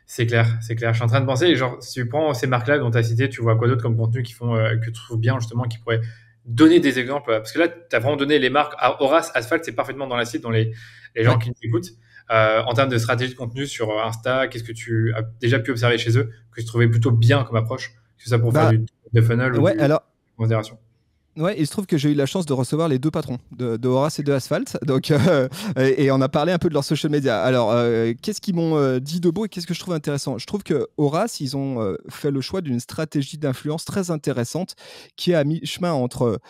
c'est clair, c'est clair. Je suis en train de penser, genre, si tu prends ces marques-là dont tu as cité, tu vois quoi d'autre comme contenu qui font, que tu trouves bien, justement, qui pourrait donner des exemples? Parce que là, tu as vraiment donné les marques. Horace, Asphalt, c'est parfaitement dans la cible, dans les gens Ouais. qui nous écoutent. En termes de stratégie de contenu sur Insta, qu'est-ce que tu as déjà pu observer chez eux, que tu trouvais plutôt bien comme approche? Que ce soit pour faire Bah, de funnel ou ouais, du alors, modération. ouais, il se trouve que j'ai eu la chance de recevoir les deux patrons de Horace et de Asphalt. Donc, et on a parlé un peu de leur social media. Alors, qu'est-ce qu'ils m'ont dit de beau et qu'est-ce que je trouve intéressant? Je trouve que Horace, ils ont fait le choix d'une stratégie d'influence très intéressante qui est à mi-chemin entre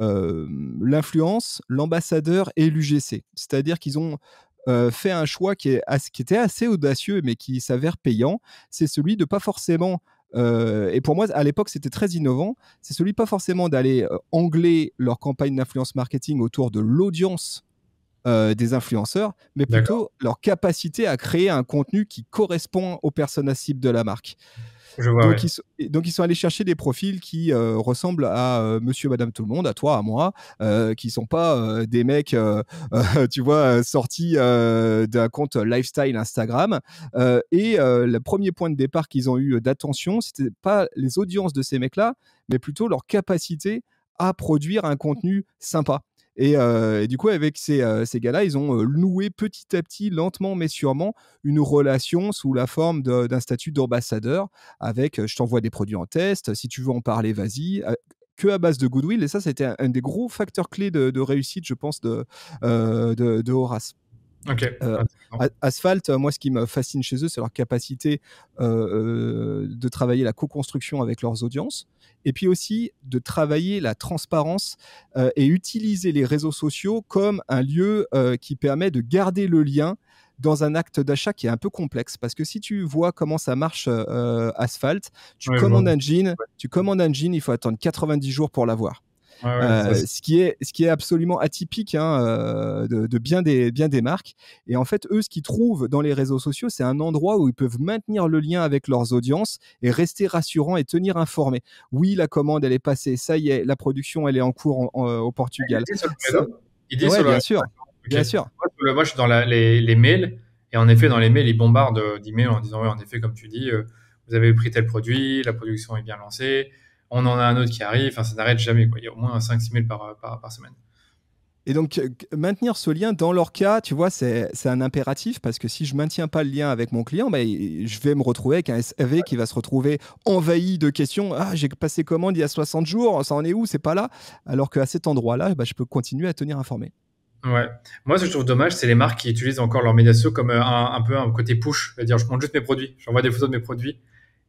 euh, l'influence, l'ambassadeur et l'UGC. C'est-à-dire qu'ils ont fait un choix qui était assez audacieux, mais qui s'avère payant. C'est celui de pas forcément et pour moi, à l'époque, c'était très innovant. C'est celui pas forcément d'aller angler leur campagne d'influence marketing autour de l'audience des influenceurs, mais D'accord. plutôt leur capacité à créer un contenu qui correspond aux personnes cibles de la marque. Je vois, ouais. Donc ils sont allés chercher des profils qui ressemblent à monsieur, madame, tout le monde, à toi, à moi, qui sont pas des mecs, tu vois, sortis d'un compte lifestyle Instagram. Le premier point de départ qu'ils ont eu d'attention, c'était pas les audiences de ces mecs-là, mais plutôt leur capacité à produire un contenu sympa. Et du coup, avec ces gars-là, ils ont noué petit à petit, lentement mais sûrement, une relation sous la forme d'un statut d'ambassadeur avec je t'envoie des produits en test, si tu veux en parler, vas-y. Que à base de goodwill. Et ça, c'était un des gros facteurs clés de réussite, je pense, de Horace. Ok. Euh, Intéressant. Asphalt, moi, ce qui me fascine chez eux, c'est leur capacité de travailler la co-construction avec leurs audiences, et puis aussi de travailler la transparence et utiliser les réseaux sociaux comme un lieu qui permet de garder le lien dans un acte d'achat qui est un peu complexe. Parce que si tu vois comment ça marche Asphalt, Ouais, je vois. tu commandes un jean, il faut attendre 90 jours pour l'avoir. Ouais, ouais, ça, Ce qui est absolument atypique hein, de bien des marques. Et en fait, eux, ce qu'ils trouvent dans les réseaux sociaux, c'est un endroit où ils peuvent maintenir le lien avec leurs audiences et rester rassurants et tenir informés. Oui, la commande, elle est passée, ça y est, la production, elle est en cours au il Portugal. dit sur le Ça, réseau? Il dit ouais, sur le bien réseau? sûr, Ok. bien sûr. Moi, je suis dans les mails, et en effet, dans les mails, ils bombardent d'emails en disant, oui, en effet, comme tu dis, vous avez pris tel produit, la production est bien lancée, on en a un autre qui arrive, enfin, ça n'arrête jamais, quoi. Il y a au moins 5-6 mails par semaine. Et donc, maintenir ce lien, dans leur cas, tu vois, c'est un impératif parce que si je maintiens pas le lien avec mon client, bah, je vais me retrouver avec un SAV qui va se retrouver envahi de questions. Ah, j'ai passé commande il y a 60 jours, ça en est où? C'est pas là. Alors qu'à cet endroit-là, bah, je peux continuer à tenir informé. Ouais. Moi, ce que je trouve dommage, c'est les marques qui utilisent encore leurs médias sociaux comme un peu un côté push. C'est-à-dire, je montre juste mes produits, j'envoie des photos de mes produits.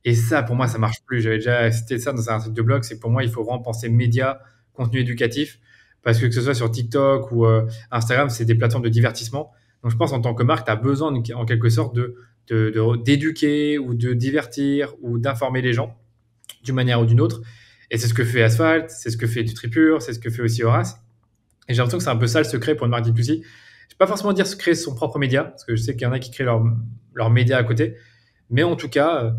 Et ça, pour moi, ça marche plus. J'avais déjà cité ça dans un article de blog. C'est que pour moi, il faut vraiment penser médias, contenu éducatif. Parce que ce soit sur TikTok ou Instagram, c'est des plateformes de divertissement. Donc, je pense en tant que marque, tu as besoin en quelque sorte d'éduquer ou de divertir ou d'informer les gens d'une manière ou d'une autre. Et c'est ce que fait Asphalt, c'est ce que fait Nutripure, c'est ce que fait aussi Horace. Et j'ai l'impression que c'est un peu ça le secret pour une marque D2C. Je ne vais pas forcément dire se créer son propre média, parce que je sais qu'il y en a qui créent leur média à côté. Mais en tout cas,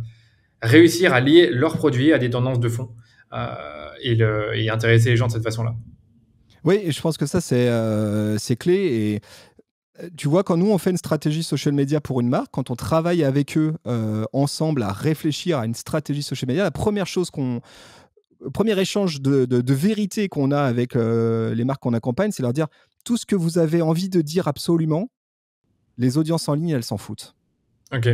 réussir à lier leurs produits à des tendances de fond et intéresser les gens de cette façon-là. Oui, et je pense que ça, c'est clé. Et tu vois, quand nous, on fait une stratégie social media pour une marque, quand on travaille avec eux ensemble à réfléchir à une stratégie social media, la première chose premier échange de vérité qu'on a avec les marques qu'on accompagne, c'est leur dire tout ce que vous avez envie de dire absolument, les audiences en ligne, elles s'en foutent. Ok.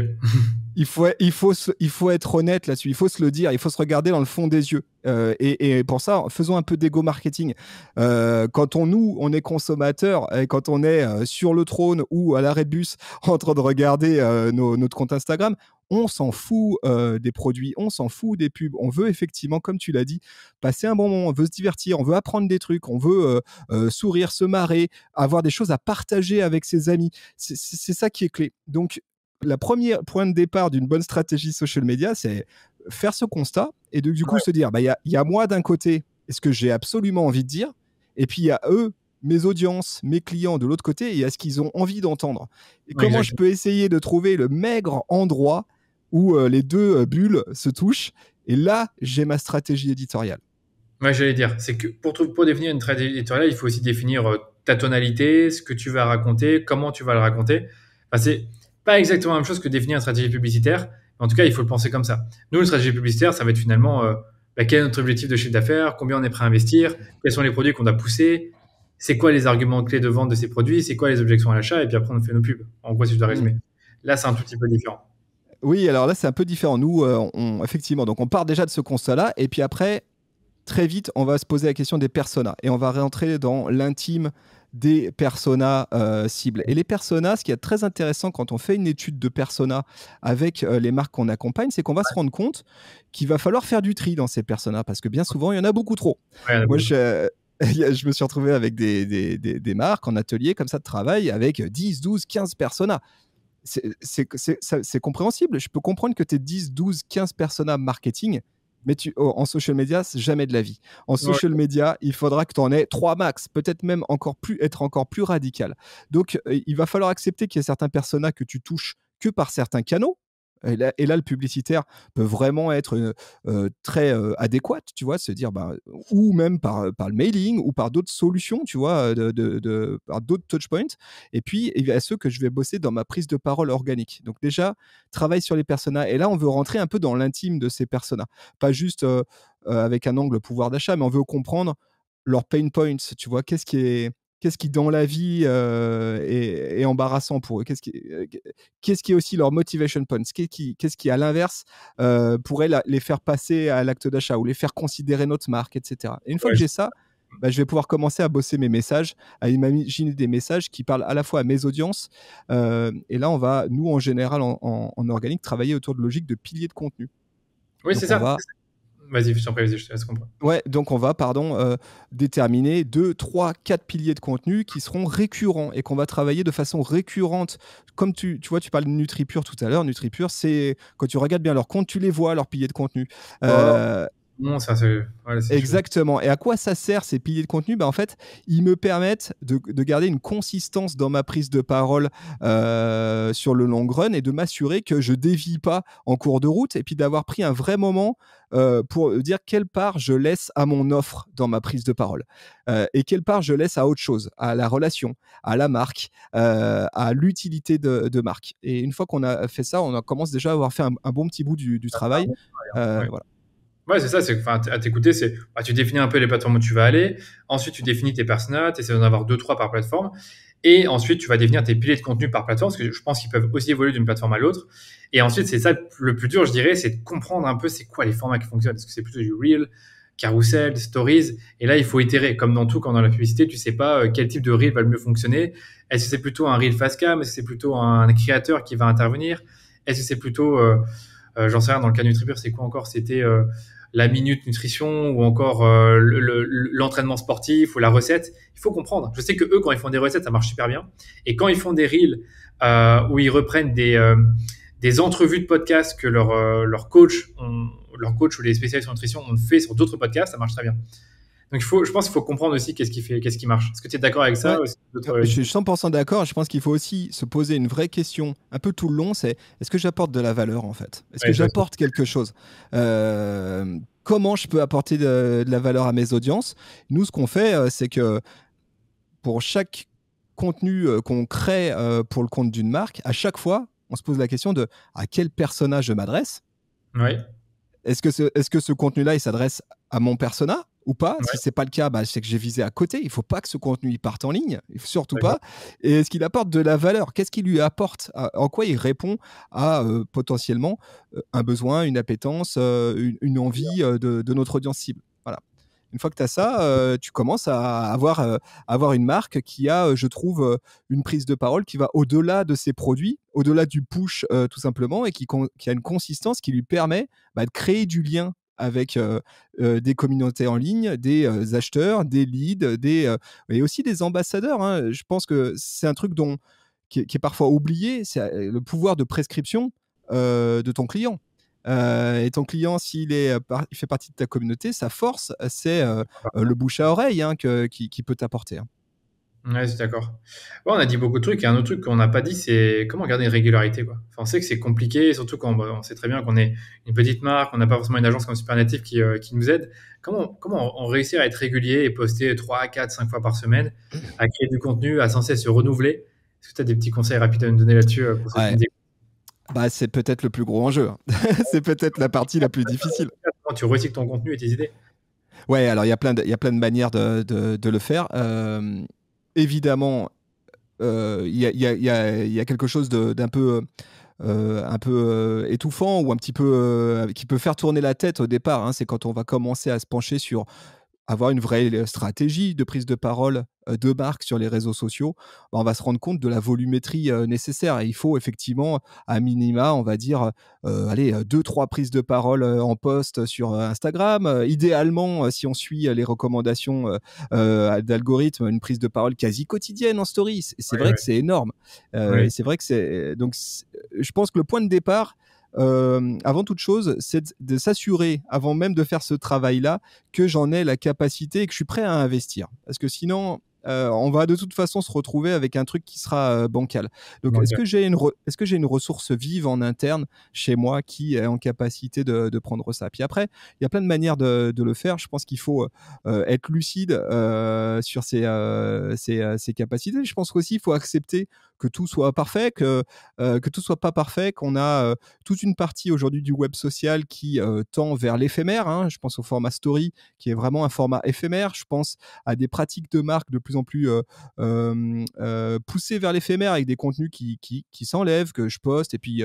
Il faut être honnête là-dessus, il faut se le dire, il faut se regarder dans le fond des yeux. Et pour ça, faisons un peu d'ego marketing. Quand on est consommateur, et quand on est sur le trône ou à l'arrêt de bus en train de regarder notre compte Instagram, on s'en fout des produits, on s'en fout des pubs. On veut effectivement, comme tu l'as dit, passer un bon moment, on veut se divertir, on veut apprendre des trucs, on veut sourire, se marrer, avoir des choses à partager avec ses amis. C'est ça qui est clé. Donc, la première point de départ d'une bonne stratégie social media, c'est faire ce constat et du coup se dire, bah, y a moi d'un côté, est-ce que j'ai absolument envie de dire, et puis il y a eux mes audiences, mes clients de l'autre côté et à ce qu'ils ont envie d'entendre. Et Ouais, comment je exactement. peux essayer de trouver le maigre endroit où les deux bulles se touchent. Et là, j'ai ma stratégie éditoriale. Ouais, j'allais dire, c'est que pour définir une stratégie éditoriale, il faut aussi définir ta tonalité, ce que tu vas raconter, comment tu vas le raconter. Enfin, c'est pas exactement la même chose que définir une stratégie publicitaire. En tout cas, il faut le penser comme ça. Nous, une stratégie publicitaire, ça va être finalement quel est notre objectif de chiffre d'affaires, combien on est prêt à investir, quels sont les produits qu'on a poussés, c'est quoi les arguments clés de vente de ces produits, c'est quoi les objections à l'achat, et puis après on fait nos pubs. En gros, si je dois Mm. résumer. Là, c'est un tout petit peu différent. Oui, alors là, c'est un peu différent. Nous, effectivement, donc on part déjà de ce constat-là. Et puis après, très vite, on va se poser la question des personas et on va rentrer dans l'intime des personas cibles. Et les personas, ce qui est très intéressant quand on fait une étude de personas avec les marques qu'on accompagne, c'est qu'on va se rendre compte qu'il va falloir faire du tri dans ces personas parce que bien souvent, il y en a beaucoup trop. Ouais, il y en a Moi, beaucoup. je me suis retrouvé avec des marques en atelier comme ça de travail avec 10, 12, 15 personas. C'est compréhensible. Je peux comprendre que tu aies 10, 12, 15 personas marketing, mais en social media, c'est jamais de la vie. En Ouais, social media, il faudra que tu en aies 3 max, peut-être même être encore plus radical. Donc, il va falloir accepter qu'il y a certains personas que tu touches que par certains canaux. Et là, le publicitaire peut vraiment être très adéquat, tu vois, se dire, ou même par le mailing ou par d'autres solutions, tu vois, par d'autres touchpoints. Et puis, il y a ceux que je vais bosser dans ma prise de parole organique. Donc déjà, travaille sur les personas. Et là, on veut rentrer un peu dans l'intime de ces personas. Pas juste avec un angle pouvoir d'achat, mais on veut comprendre leurs pain points, tu vois, qu'est-ce qui dans la vie est embarrassant pour eux, qu'est-ce qui est aussi leur motivation points, qu'est-ce qui à l'inverse pourrait les faire passer à l'acte d'achat ou les faire considérer notre marque, etc. Et une fois ouais, que j'ai ça, je vais pouvoir commencer à bosser mes messages, à imaginer des messages qui parlent à la fois à mes audiences. Et là, on va, nous, en général, en organique, travailler autour de logiques de piliers de contenu. oui, c'est Donc, on ça. va Vas-y, je t'en prie, vas-y, je te laisse comprendre. Ouais, donc on va, déterminer 2, 3, 4 piliers de contenu qui seront récurrents et qu'on va travailler de façon récurrente. Comme tu vois, tu parles de NutriPure tout à l'heure. NutriPure, c'est quand tu regardes bien leur compte, tu les vois, leurs piliers de contenu. Oh, Euh, non, ça, c'est voilà, c'est sûr. Exactement. Et à quoi ça sert ces piliers de contenu? En fait, ils me permettent de garder une consistance dans ma prise de parole sur le long run et de m'assurer que je dévie pas en cours de route et puis d'avoir pris un vrai moment pour dire quelle part je laisse à mon offre dans ma prise de parole et quelle part je laisse à autre chose, à la relation, à la marque, à l'utilité de marque. Et une fois qu'on a fait ça, commence déjà à avoir fait un bon petit bout du travail. Ouais. Voilà. Ouais, c'est ça, c'est enfin, à t'écouter, c'est tu définis un peu les plateformes où tu vas aller. Ensuite, tu définis tes personas, tu essaies d'en avoir deux, trois par plateforme. Et ensuite, tu vas définir tes piliers de contenu par plateforme, parce que je pense qu'ils peuvent aussi évoluer d'une plateforme à l'autre. Et ensuite, c'est ça le plus dur, je dirais, c'est de comprendre un peu c'est quoi les formats qui fonctionnent. Est-ce que c'est plutôt du Reel, Carousel, Stories? Et là, il faut itérer. Comme dans tout, quand dans la publicité, tu sais pas quel type de Reel va le mieux fonctionner. Est-ce que c'est plutôt un Reel fast cam? Est-ce que c'est plutôt un créateur qui va intervenir? Est-ce que c'est plutôt j'en sais rien, dans le cas de NutriPure, c'est quoi encore? C'était la minute nutrition ou encore l'entraînement sportif ou la recette. Il faut comprendre. Je sais que eux, quand ils font des recettes, ça marche super bien. Et quand ils font des reels où ils reprennent des entrevues de podcasts que leur coach ou les spécialistes en nutrition ont fait sur d'autres podcasts, ça marche très bien. Donc je pense qu'il faut comprendre aussi qu'est-ce qui marche. Est-ce que tu es d'accord avec ça? Ouais, je suis D'autres. 100% d'accord. Je pense qu'il faut aussi se poser une vraie question un peu tout le long, c'est est-ce que j'apporte de la valeur en fait? Est-ce que Ouais, ça, j'apporte quelque chose? Comment je peux apporter de la valeur à mes audiences? Nous, ce qu'on fait, c'est que pour chaque contenu qu'on crée pour le compte d'une marque, à chaque fois, on se pose la question de à quel personnage je m'adresse. ouais, Est-ce que ce contenu-là, il s'adresse à mon persona ou pas? Si ouais, c'est pas le cas, c'est que j'ai visé à côté. Il faut pas que ce contenu il parte en ligne, surtout d'accord. pas. Et est-ce qu'il apporte de la valeur? Qu'est-ce qu'il lui apporte? En quoi il répond à potentiellement un besoin, une appétence, une envie de notre audience cible? Voilà. Une fois que tu as ça, tu commences à avoir une marque qui a, je trouve, une prise de parole qui va au-delà de ses produits, au-delà du push, tout simplement, et qui a une consistance qui lui permet de créer du lien avec des communautés en ligne, des acheteurs, des leads, et aussi des ambassadeurs, hein. Je pense que c'est un truc qui est parfois oublié, c'est le pouvoir de prescription de ton client. Et ton client, il fait partie de ta communauté, sa force, c'est le bouche à oreille, hein, qui peut t'apporter, hein. Ouais, je suis d'accord. Ouais, on a dit beaucoup de trucs. Et un autre truc qu'on n'a pas dit, c'est comment garder une régularité, quoi. Enfin, on sait que c'est compliqué, surtout quand on sait très bien qu'on est une petite marque, on n'a pas forcément une agence comme Supernative qui nous aide. Comment on réussit à être régulier et poster 3, 4, 5 fois par semaine, à créer du contenu, à sans cesse se renouveler? Est-ce que tu as des petits conseils rapides à nous donner là-dessus pour ceux qui Ouais, nous écoutent? bah, c'est peut-être le plus gros enjeu, hein. C'est peut-être la partie la plus difficile. Comment tu recycles ton contenu et tes idées? Ouais, alors il y a plein de manières de le faire. Évidemment, il y a quelque chose d'un peu, un peu étouffant ou un petit peu qui peut faire tourner la tête au départ, hein. C'est quand on va commencer à se pencher sur avoir une vraie stratégie de prise de parole de marque sur les réseaux sociaux, bah, on va se rendre compte de la volumétrie nécessaire. Et il faut effectivement, à minima, on va dire, allez, 2-3 prises de parole en post sur Instagram. Idéalement, si on suit les recommandations d'algorithmes, une prise de parole quasi quotidienne en story. C'est Oui, vrai oui. que c'est énorme. Oui. Et c'est vrai que c'est. Donc, je pense que le point de départ, avant toute chose, c'est de s'assurer, avant même de faire ce travail-là, que j'en ai la capacité et que je suis prêt à investir. Parce que sinon, on va de toute façon se retrouver avec un truc qui sera bancal. Donc, Donc, est-ce que j'ai une ressource vive en interne chez moi qui est en capacité de prendre ça? Puis après, il y a plein de manières de le faire. Je pense qu'il faut être lucide sur ses capacités. Je pense qu'aussi, il faut accepter que tout soit parfait, que tout soit pas parfait, qu'on a toute une partie aujourd'hui du web social qui tend vers l'éphémère, hein. Je pense au format story qui est vraiment un format éphémère. Je pense à des pratiques de marque de plus en plus poussées vers l'éphémère avec des contenus qui s'enlèvent, que je poste et puis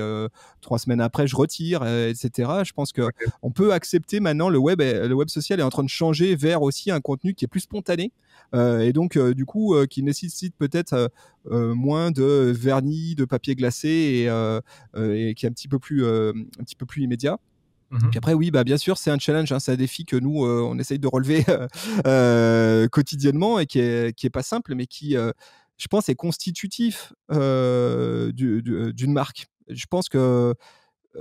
3 semaines après je retire, etc. Je pense que on peut accepter maintenant le web social est en train de changer vers aussi un contenu qui est plus spontané et donc du coup qui nécessite peut-être moins de vernis, de papier glacé et qui est un petit peu plus immédiat. Puis mhm. après, oui, bah, bien sûr, c'est un challenge, hein, c'est un défi que nous, on essaye de relever quotidiennement et qui est pas simple, mais qui, je pense, est constitutif d'une marque. Je pense que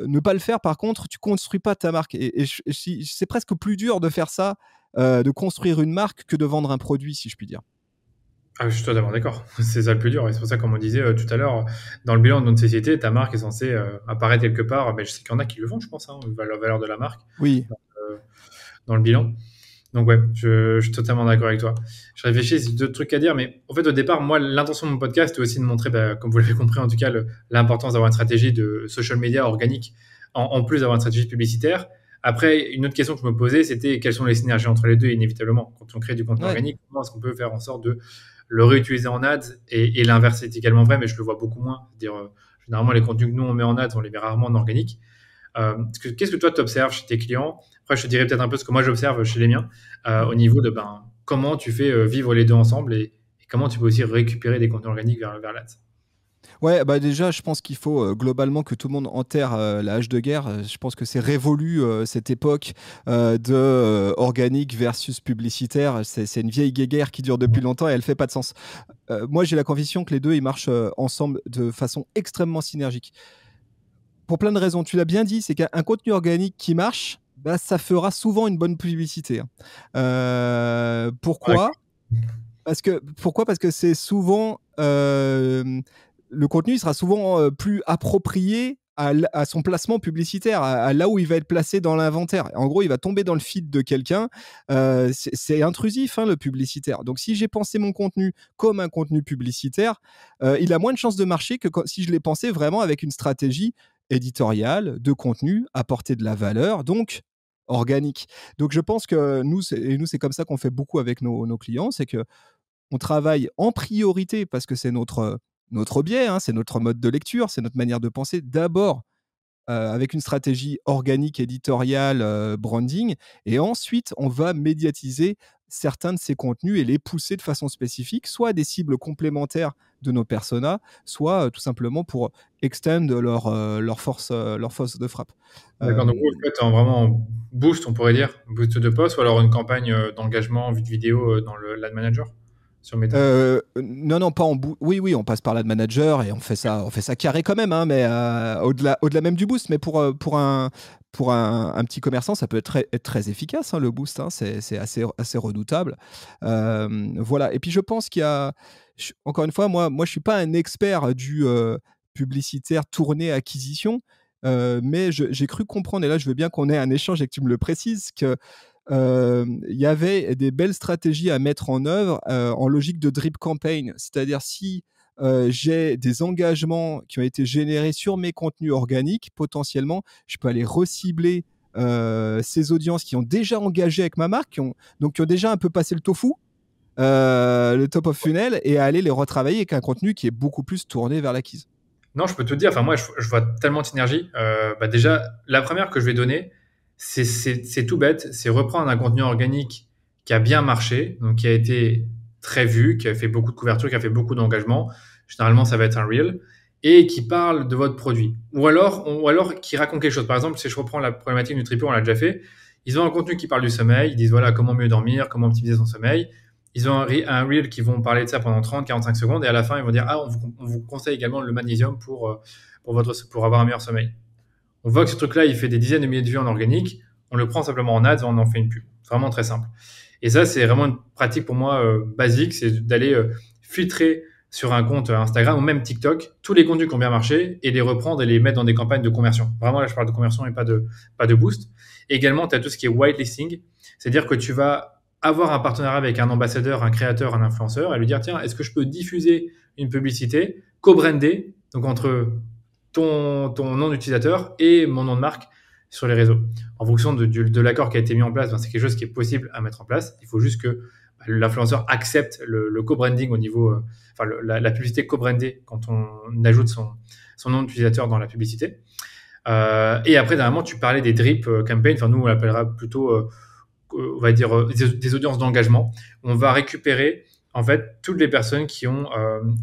ne pas le faire, par contre, tu construis pas ta marque. C'est presque plus dur de faire ça, de construire une marque que de vendre un produit, si je puis dire. Ah, je suis totalement d'accord. C'est ça le plus dur. Et c'est pour ça, comme on disait tout à l'heure, dans le bilan de notre société, ta marque est censée apparaître quelque part. Mais je sais qu'il y en a qui le font, je pense, hein, la valeur de la marque Oui. euh, dans le bilan. Donc ouais, je suis totalement d'accord avec toi. Je réfléchis, c'est d'autres trucs à dire, mais en fait au départ, moi, l'intention de mon podcast est aussi de montrer, bah, comme vous l'avez compris en tout cas, l'importance d'avoir une stratégie de social media organique, en plus d'avoir une stratégie publicitaire. Après, une autre question que je me posais, c'était quelles sont les synergies entre les deux, inévitablement. Quand on crée du contenu Ouais. organique, comment est-ce qu'on peut faire en sorte de le réutiliser en ads et l'inverse est également vrai, mais je le vois beaucoup moins. C'est-à-dire, généralement, les contenus que nous on met en ads, on les met rarement en organique. Qu'est-ce que toi tu observes chez tes clients? Après, je te dirais peut-être un peu ce que moi j'observe chez les miens, Mmh. au niveau de ben, comment tu fais vivre les deux ensemble et comment tu peux aussi récupérer des contenus organiques vers l'ADS. Ouais, bah déjà, je pense qu'il faut globalement que tout le monde enterre la hache de guerre. Je pense que c'est révolu cette époque de organique versus publicitaire. C'est une vieille guéguerre qui dure depuis longtemps et elle fait pas de sens. Moi, j'ai la conviction que les deux, ils marchent ensemble de façon extrêmement synergique. Pour plein de raisons. Tu l'as bien dit, c'est qu'un contenu organique qui marche, bah, ça fera souvent une bonne publicité, hein. Ouais, Pourquoi? Pourquoi? Parce que c'est souvent le contenu il sera souvent plus approprié à son placement publicitaire, à là où il va être placé dans l'inventaire. En gros, il va tomber dans le feed de quelqu'un. C'est intrusif, hein, le publicitaire. Donc, si j'ai pensé mon contenu comme un contenu publicitaire, il a moins de chances de marcher que si je l'ai pensé vraiment avec une stratégie éditoriale, de contenu, apporter de la valeur, donc organique. Donc, je pense que nous, c'est comme ça qu'on fait beaucoup avec nos clients, c'est que on travaille en priorité parce que c'est notre biais, hein, c'est notre mode de lecture, c'est notre manière de penser. D'abord, avec une stratégie organique, éditoriale, branding, et ensuite on va médiatiser certains de ces contenus et les pousser de façon spécifique, soit à des cibles complémentaires de nos personas, soit tout simplement pour extend leur force de frappe. d'accord. Donc, Euh, vous faites vraiment un boost, on pourrait dire, boost de poste, ou alors une campagne d'engagement, vue de vidéo dans l'ad manager. sur Meta? Non, non, pas en boost. Oui, oui, on passe par l'ad manager et on fait ça carré quand même, hein, mais au-delà même du boost. Mais pour un petit commerçant, ça peut être très efficace, hein, le boost. Hein, c'est assez redoutable. Voilà. Et puis je pense qu'il y a, encore une fois, moi, je suis pas un expert du publicitaire tourné acquisition, mais j'ai cru comprendre, et là, je veux bien qu'on ait un échange et que tu me le précises, que il y avait des belles stratégies à mettre en œuvre en logique de drip campaign. C'est-à-dire si j'ai des engagements qui ont été générés sur mes contenus organiques, potentiellement, je peux aller recibler ces audiences qui ont déjà engagé avec ma marque, donc qui ont déjà un peu passé le tofu, le top of funnel, et aller les retravailler avec un contenu qui est beaucoup plus tourné vers l'acquise. Non, je peux te dire, enfin moi, je vois tellement de synergie. Déjà, la première que je vais donner, c'est tout bête, c'est reprendre un contenu organique qui a bien marché, donc qui a été très vu, qui a fait beaucoup de couverture, qui a fait beaucoup d'engagement. Généralement, ça va être un reel et qui parle de votre produit. Ou alors qui raconte quelque chose. Par exemple, si je reprends la problématique du tripot, on l'a déjà fait. Ils ont un contenu qui parle du sommeil. Ils disent voilà comment mieux dormir, comment optimiser son sommeil. Ils ont un reel qui vont parler de ça pendant 30-45 secondes et à la fin, ils vont dire ah, on vous conseille également le magnésium pour avoir un meilleur sommeil. On voit que ce truc-là, il fait des dizaines de milliers de vues en organique. On le prend simplement en ads, on en fait une pub. C'est vraiment très simple. Et ça, c'est vraiment une pratique pour moi basique, c'est d'aller filtrer sur un compte Instagram ou même TikTok tous les contenus qui ont bien marché et les reprendre et les mettre dans des campagnes de conversion. Vraiment, là, je parle de conversion et pas de boost. Et également, tu as tout ce qui est whitelisting, c'est-à-dire que tu vas avoir un partenariat avec un ambassadeur, un créateur, un influenceur et lui dire tiens, est-ce que je peux diffuser une publicité co-brandée, donc entre ton nom d'utilisateur et mon nom de marque sur les réseaux. En fonction de l'accord qui a été mis en place, c'est quelque chose qui est possible à mettre en place. Il faut juste que l'influenceur accepte le co-branding au niveau, la publicité co-brandée quand on ajoute son nom d'utilisateur dans la publicité. Et après, dernièrement, tu parlais des drip campaigns. Enfin, nous, on l'appellera plutôt, on va dire, des audiences d'engagement. On va récupérer en fait toutes les personnes qui ont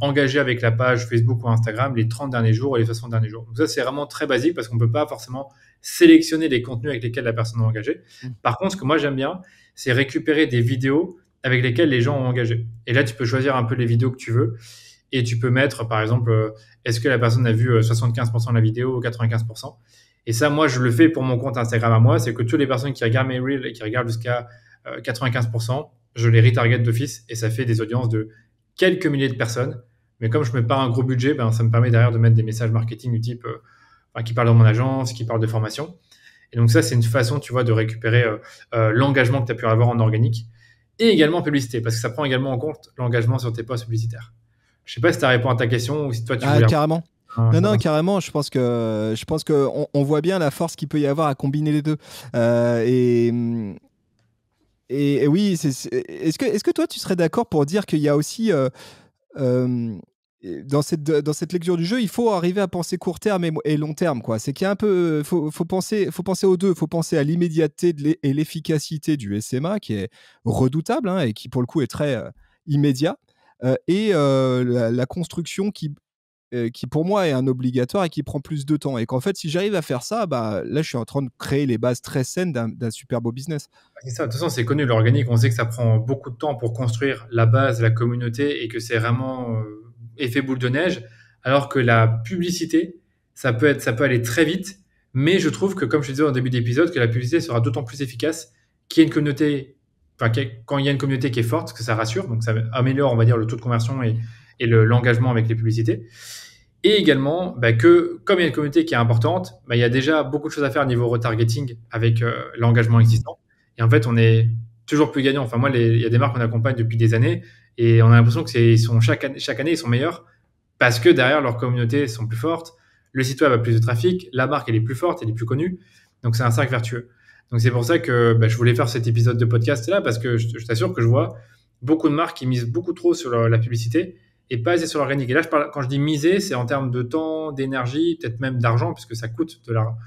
engagé avec la page Facebook ou Instagram les 30 derniers jours et les 60 derniers jours. Donc ça, c'est vraiment très basique parce qu'on ne peut pas forcément sélectionner les contenus avec lesquels la personne a engagé. Par contre, ce que moi j'aime bien, c'est récupérer des vidéos avec lesquelles les gens ont engagé. Et là, tu peux choisir un peu les vidéos que tu veux et tu peux mettre, par exemple, est-ce que la personne a vu 75% de la vidéo ou 95%. Et ça, moi, je le fais pour mon compte Instagram à moi, c'est que toutes les personnes qui regardent mes reels et qui regardent jusqu'à 95%, je les retarget d'office et ça fait des audiences de quelques milliers de personnes. Mais comme je ne mets pas un gros budget, ça me permet derrière de mettre des messages marketing du type qui parlent de mon agence, qui parlent de formation. Et donc ça, c'est une façon, tu vois, de récupérer l'engagement que tu as pu avoir en organique et également en publicité, parce que ça prend également en compte l'engagement sur tes posts publicitaires. Je ne sais pas si tu as répondu à ta question ou si toi tu voulais... Carrément. Non, carrément. Je pense que on voit bien la force qu'il peut y avoir à combiner les deux. Et oui, est-ce que toi, tu serais d'accord pour dire qu'il y a aussi, dans cette lecture du jeu, il faut arriver à penser court terme et long terme, quoi. C'est qu'il y a un peu, faut penser aux deux. Il faut penser à l'immédiateté et l'efficacité du SMA, qui est redoutable, hein, et qui, pour le coup, est très immédiat, et la construction qui pour moi est un obligatoire et qui prend plus de temps. Et qu'en fait, si j'arrive à faire ça, là, je suis en train de créer les bases très saines d'un super beau business. C'est ça, de toute façon, c'est connu, l'organique, on sait que ça prend beaucoup de temps pour construire la base, la communauté, et que c'est vraiment effet boule de neige, alors que la publicité, ça peut aller très vite, mais je trouve que, comme je te disais au début d'épisode, que la publicité sera d'autant plus efficace qu'il y a une communauté, quand il y a une communauté qui est forte, parce que ça rassure, donc ça améliore, on va dire, le taux de conversion et l'engagement avec les publicités. Et également, que comme il y a une communauté qui est importante, il y a déjà beaucoup de choses à faire au niveau retargeting avec l'engagement existant. Et en fait, on est toujours plus gagnant. Enfin, moi, il y a des marques qu'on accompagne depuis des années et on a l'impression que chaque année, ils sont meilleurs parce que derrière, leurs communautés sont plus fortes, le site web a plus de trafic, la marque, elle est plus forte, elle est plus connue. Donc, c'est un cercle vertueux. Donc, c'est pour ça que je voulais faire cet épisode de podcast-là parce que je t'assure que je vois beaucoup de marques qui misent beaucoup trop sur la publicité et pas assez sur l'organique. Et là, quand je dis miser, c'est en termes de temps, d'énergie, peut-être même d'argent, puisque ça coûte de l'argent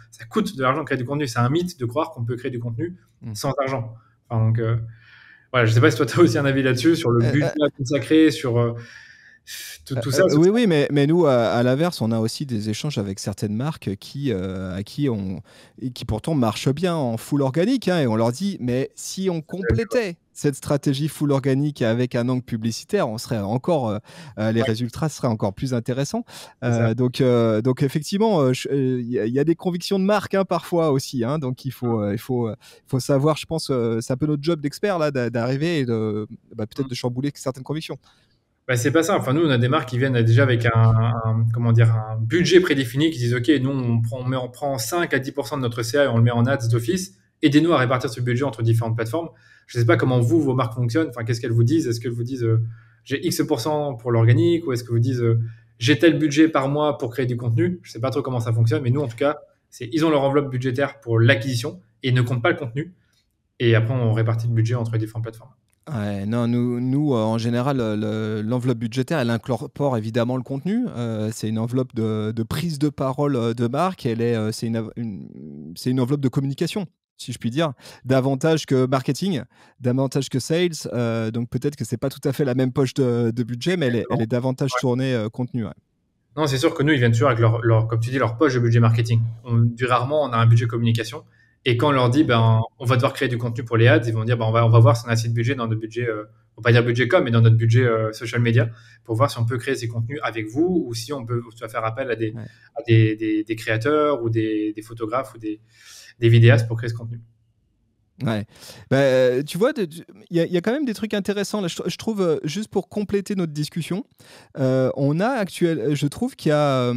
de créer du contenu. C'est un mythe de croire qu'on peut créer du contenu sans argent. Enfin, donc, voilà, je ne sais pas si toi, tu as aussi un avis là-dessus, sur le budget consacré, sur Tout ça, Oui, oui, mais nous, à l'inverse, on a aussi des échanges avec certaines marques et qui pourtant marchent bien en full organique, hein, et on leur dit, mais si on complétait cette stratégie full organique avec un angle publicitaire, on serait encore, les ouais, résultats seraient encore plus intéressants. c'est ça. Donc effectivement, il y a des convictions de marque, hein, parfois aussi, hein, donc il faut savoir, je pense, c'est un peu notre job d'expert là, d'arriver et peut-être de chambouler certaines convictions. Bah, c'est pas ça. Enfin, nous, on a des marques qui viennent déjà avec comment dire, un budget prédéfini, qui disent, OK, nous, on prend 5 à 10% de notre CA et on le met en ads d'office. Aidez-nous à répartir ce budget entre différentes plateformes. Je sais pas comment vous, vos marques fonctionnent. Enfin, qu'est-ce qu'elles vous disent? Est-ce qu'elles vous disent, j'ai X% pour l'organique, ou est-ce que vous disent, j'ai tel budget par mois pour créer du contenu? Je sais pas trop comment ça fonctionne, mais nous, en tout cas, ils ont leur enveloppe budgétaire pour l'acquisition et ils ne comptent pas le contenu. Et après, on répartit le budget entre les différentes plateformes. Ouais, non, en général, l'enveloppe budgétaire, elle incorpore évidemment le contenu. C'est une enveloppe de prise de parole de marque. C'est une enveloppe de communication, si je puis dire, davantage que marketing, davantage que sales. Donc peut-être que c'est pas tout à fait la même poche de budget, mais elle est davantage tournée contenu. Ouais. Non, c'est sûr que nous, ils viennent toujours avec comme tu dis, leur poche de budget marketing. Rarement, on a un budget communication. Et quand on leur dit, ben, on va devoir créer du contenu pour les ads, ils vont dire, ben, on va voir si on a assez de budget dans notre budget, on va pas dire budget com, mais dans notre budget social media, pour voir si on peut créer ces contenus avec vous ou si on peut faire appel Ouais. à des créateurs ou des photographes ou des vidéastes pour créer ce contenu. Ouais. Tu vois, il y a quand même des trucs intéressants là. Je trouve, juste pour compléter notre discussion, je trouve qu'il y a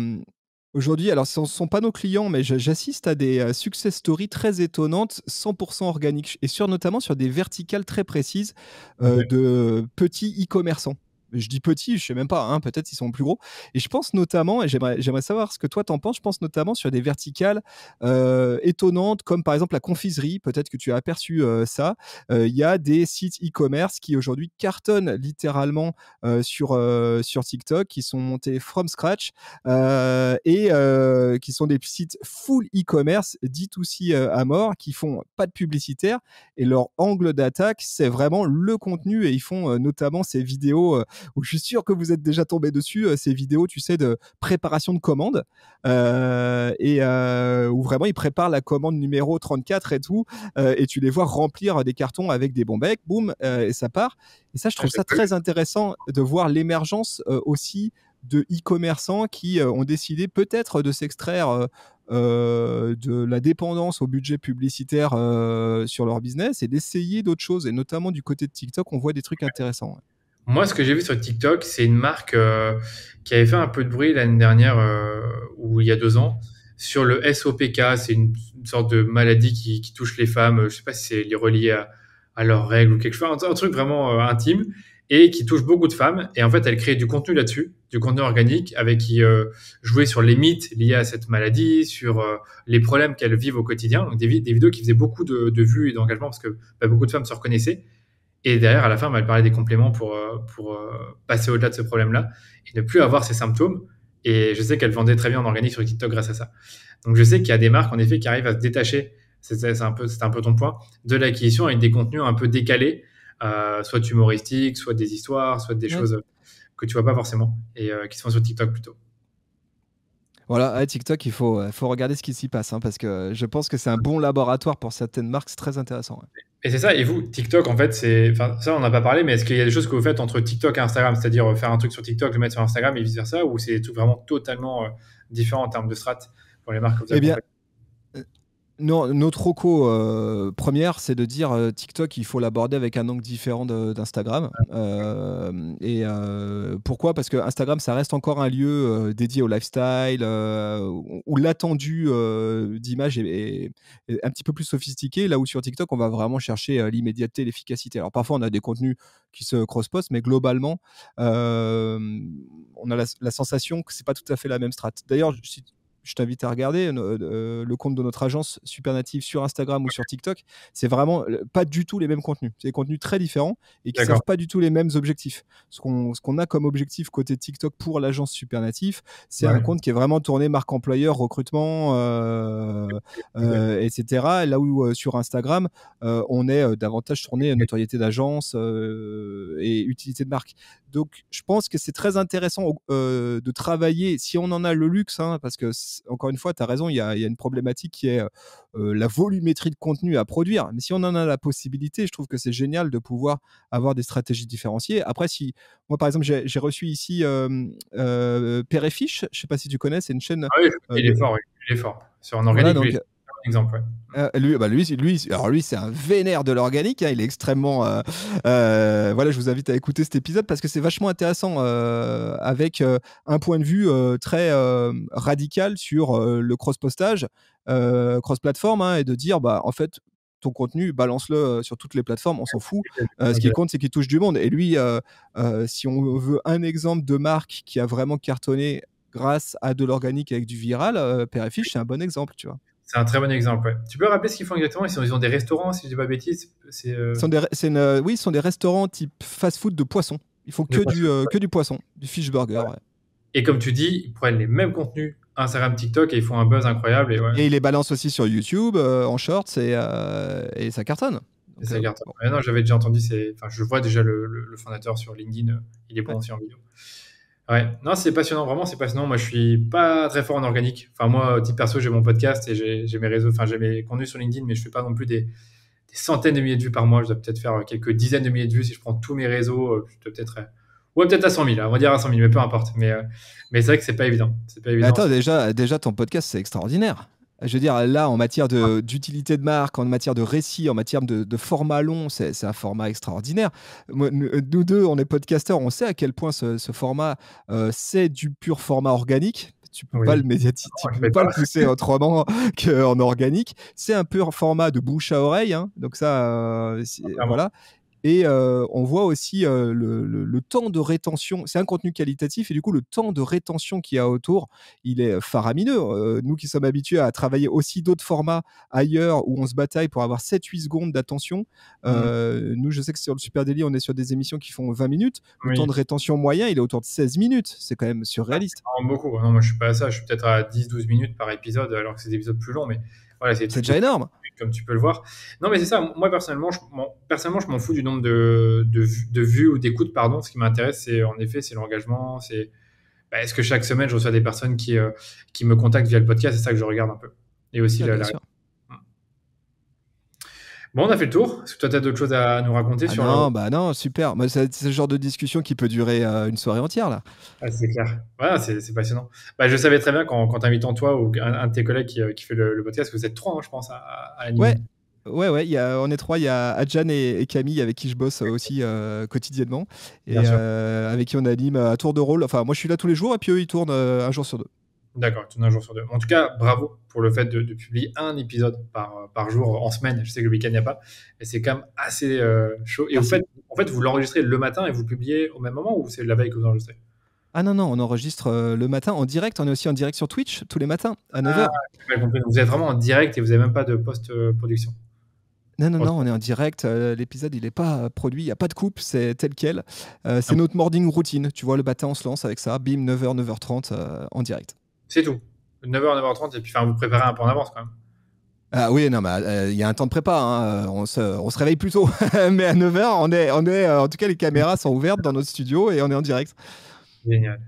aujourd'hui, alors ce ne sont pas nos clients, mais j'assiste à des success stories très étonnantes, 100% organiques, et notamment sur des verticales très précises Ok. de petits e-commerçants. Je dis petits, je sais même pas, hein, peut-être ils sont plus gros. Et je pense notamment, et j'aimerais savoir ce que toi t'en penses, je pense notamment sur des verticales étonnantes, comme par exemple la confiserie, peut-être que tu as aperçu ça. Il y a des sites e-commerce qui aujourd'hui cartonnent littéralement sur TikTok, qui sont montés from scratch qui sont des sites full e-commerce, D2C à mort, qui font pas de publicitaire, et leur angle d'attaque, c'est vraiment le contenu, et ils font notamment ces vidéos où je suis sûr que vous êtes déjà tombé dessus, ces vidéos, tu sais, de préparation de commande, où vraiment ils préparent la commande numéro 34 et tout, et tu les vois remplir des cartons avec des bons becs, boum, et ça part. Et ça, je Ah, trouve j'ai ça pas vu. très intéressant de voir l'émergence aussi de e-commerçants qui ont décidé peut-être de s'extraire de la dépendance au budget publicitaire sur leur business et d'essayer d'autres choses. Et notamment du côté de TikTok, on voit des trucs intéressants. Ouais. Moi, ce que j'ai vu sur TikTok, c'est une marque qui avait fait un peu de bruit l'année dernière ou il y a 2 ans sur le SOPK. C'est une sorte de maladie qui touche les femmes. Je sais pas si c'est relié à leurs règles ou quelque chose, un truc vraiment intime et qui touche beaucoup de femmes. Et en fait, elle crée du contenu là-dessus, du contenu organique avec qui jouait sur les mythes liés à cette maladie, sur les problèmes qu'elles vivent au quotidien. Donc des vidéos qui faisaient beaucoup de vues et d'engagement parce que beaucoup de femmes se reconnaissaient. Et derrière, à la fin, elle parlait des compléments pour passer au-delà de ce problème-là et ne plus avoir ces symptômes. Et je sais qu'elle vendait très bien en organique sur TikTok grâce à ça. Donc je sais qu'il y a des marques, en effet, qui arrivent à se détacher, c'est un peu ton point, de l'acquisition avec des contenus un peu décalés, soit humoristiques, soit des histoires, soit des Ouais. choses que tu vois pas forcément et qui se font sur TikTok plutôt. Voilà, à TikTok, faut regarder ce qui s'y passe, hein, parce que je pense que c'est un bon laboratoire pour certaines marques, c'est très intéressant. Ouais. Et c'est ça, et vous, TikTok, en fait, enfin, ça, on n'a pas parlé, mais est-ce qu'il y a des choses que vous faites entre TikTok et Instagram, c'est-à-dire faire un truc sur TikTok, le mettre sur Instagram et vice-versa, ou c'est tout vraiment totalement différent en termes de strat pour les marques que vous Eh bien, accompagnez? non, notre reco première, c'est de dire TikTok, il faut l'aborder avec un angle différent d'Instagram. Pourquoi? Parce que Instagram, ça reste encore un lieu dédié au lifestyle, où l'attendu d'image est un petit peu plus sophistiqué, là où sur TikTok, on va vraiment chercher l'immédiateté, l'efficacité. Alors parfois, on a des contenus qui se cross-postent, mais globalement, on a la sensation que c'est pas tout à fait la même strat. D'ailleurs, je t'invite à regarder le compte de notre agence Supernative sur Instagram ou sur TikTok. C'est vraiment pas du tout les mêmes contenus. C'est des contenus très différents et qui ne servent pas du tout les mêmes objectifs. Ce qu'on a comme objectif côté TikTok pour l'agence Supernative, c'est un compte qui est vraiment tourné marque employeur, recrutement, etc. Là où sur Instagram, on est davantage tourné notoriété d'agence et utilité de marque. Donc, je pense que c'est très intéressant de travailler, si on en a le luxe, hein, parce que, encore une fois, tu as raison, il y a une problématique qui est la volumétrie de contenu à produire. Mais si on en a la possibilité, je trouve que c'est génial de pouvoir avoir des stratégies différenciées. Après, moi, par exemple, j'ai reçu ici Père et Fiche, je ne sais pas si tu connais, c'est une chaîne... Ah oui, il est fort, oui. Il est fort. Sur un organique, voilà, donc, exemple, ouais. Lui, c'est un vénère de l'organique. Hein, il est extrêmement. Voilà, je vous invite à écouter cet épisode parce que c'est vachement intéressant avec un point de vue très radical sur le cross-postage, cross-platform, hein, et de dire, en fait, ton contenu, balance-le sur toutes les plateformes, on s'en fout. Ce qui compte, c'est qu'il touche du monde. Et lui, si on veut un exemple de marque qui a vraiment cartonné grâce à de l'organique avec du viral, Père et Fiche, c'est un bon exemple, tu vois. C'est un très bon exemple, ouais. Tu peux rappeler ce qu'ils font exactement? Ils ont des restaurants, si je dis pas bêtises. Oui, ce sont des restaurants type fast-food de poisson. Ils font que du poisson, du fish burger. Ouais. Et comme tu dis, ils prennent les mêmes contenus Instagram, TikTok et ils font un buzz incroyable. Et ils les balancent aussi sur YouTube en shorts et ça cartonne. Donc, ça cartonne. Bon. Non, j'avais déjà entendu. Je vois déjà le fondateur sur LinkedIn. Il est bon aussi en vidéo. Ouais, non, c'est passionnant, vraiment, c'est passionnant. Moi, je suis pas très fort en organique. Enfin, moi, au titre perso, j'ai mon podcast et j'ai mes réseaux, j'ai mes contenus sur LinkedIn, mais je fais pas non plus des centaines de milliers de vues par mois. Je dois peut-être faire quelques dizaines de milliers de vues si je prends tous mes réseaux. Je dois peut-être à 100 000, on va dire à 100 000, mais peu importe. Mais c'est vrai que c'est pas évident. Attends, déjà, ton podcast, c'est extraordinaire. Je veux dire, là, en matière d'utilité de marque, en matière de récit, en matière de format long, c'est un format extraordinaire. Nous deux, on est podcasteurs, on sait à quel point ce format, c'est du pur format organique. Tu peux pas le médiatiser, tu peux pas le pousser autrement qu'en organique. C'est un pur format de bouche à oreille, hein. Donc ça, voilà. Et on voit aussi le temps de rétention. C'est un contenu qualitatif et du coup, le temps de rétention qu'il y a autour, il est faramineux. Nous qui sommes habitués à travailler aussi d'autres formats ailleurs où on se bataille pour avoir 7-8 secondes d'attention. Nous, je sais que sur le Super Daily, on est sur des émissions qui font 20 minutes. Le temps de rétention moyen, il est autour de 16 minutes. C'est quand même surréaliste. Beaucoup. Non, moi, je suis pas à ça. Je suis peut-être à 10-12 minutes par épisode alors que c'est des épisodes plus longs. Mais voilà, c'est déjà énorme. Comme tu peux le voir. Non, mais c'est ça. Moi, personnellement, je m'en fous du nombre de vues ou d'écoutes, pardon. Ce qui m'intéresse, c'est l'engagement. Est-ce que chaque semaine, je reçois des personnes qui me contactent via le podcast? C'est ça que je regarde un peu. Et aussi la Bon, on a fait le tour. Est-ce que toi, tu as d'autres choses à nous raconter sur non, super. Moi, c'est ce genre de discussion qui peut durer une soirée entière, là. Ah, c'est clair. Ouais, c'est passionnant. Je savais très bien quand t'invitant toi ou un de tes collègues qui fait le podcast, que vous êtes trois, hein, je pense, à animer. Ouais, on est trois. Il y a Adjan et Camille avec qui je bosse aussi quotidiennement et avec qui on anime à tour de rôle. Enfin, moi, je suis là tous les jours et puis eux, ils tournent un jour sur deux. D'accord, tu tournes un jour sur deux. En tout cas, bravo pour le fait de publier un épisode par jour en semaine. Je sais que le week-end, il n'y a pas. Et c'est quand même assez chaud. Et en fait, vous l'enregistrez le matin et vous le publiez au même moment ou c'est la veille que vous enregistrez? Ah non, on enregistre le matin en direct. On est aussi en direct sur Twitch tous les matins à 9h. Vous êtes vraiment en direct et vous n'avez même pas de post-production? Non, on est en direct. L'épisode, il n'est pas produit. Il n'y a pas de coupe. C'est tel quel. C'est notre morning routine. Tu vois, le matin, on se lance avec ça. Bim, 9h, 9h30 en direct. C'est tout. 9h, 9h30, et puis vous préparez un peu en avance quand même. Ah oui, non, mais il y a un temps de prépa. Hein. On se réveille plus tôt. Mais à 9h, on est en tout cas, les caméras sont ouvertes dans notre studio et on est en direct. Génial.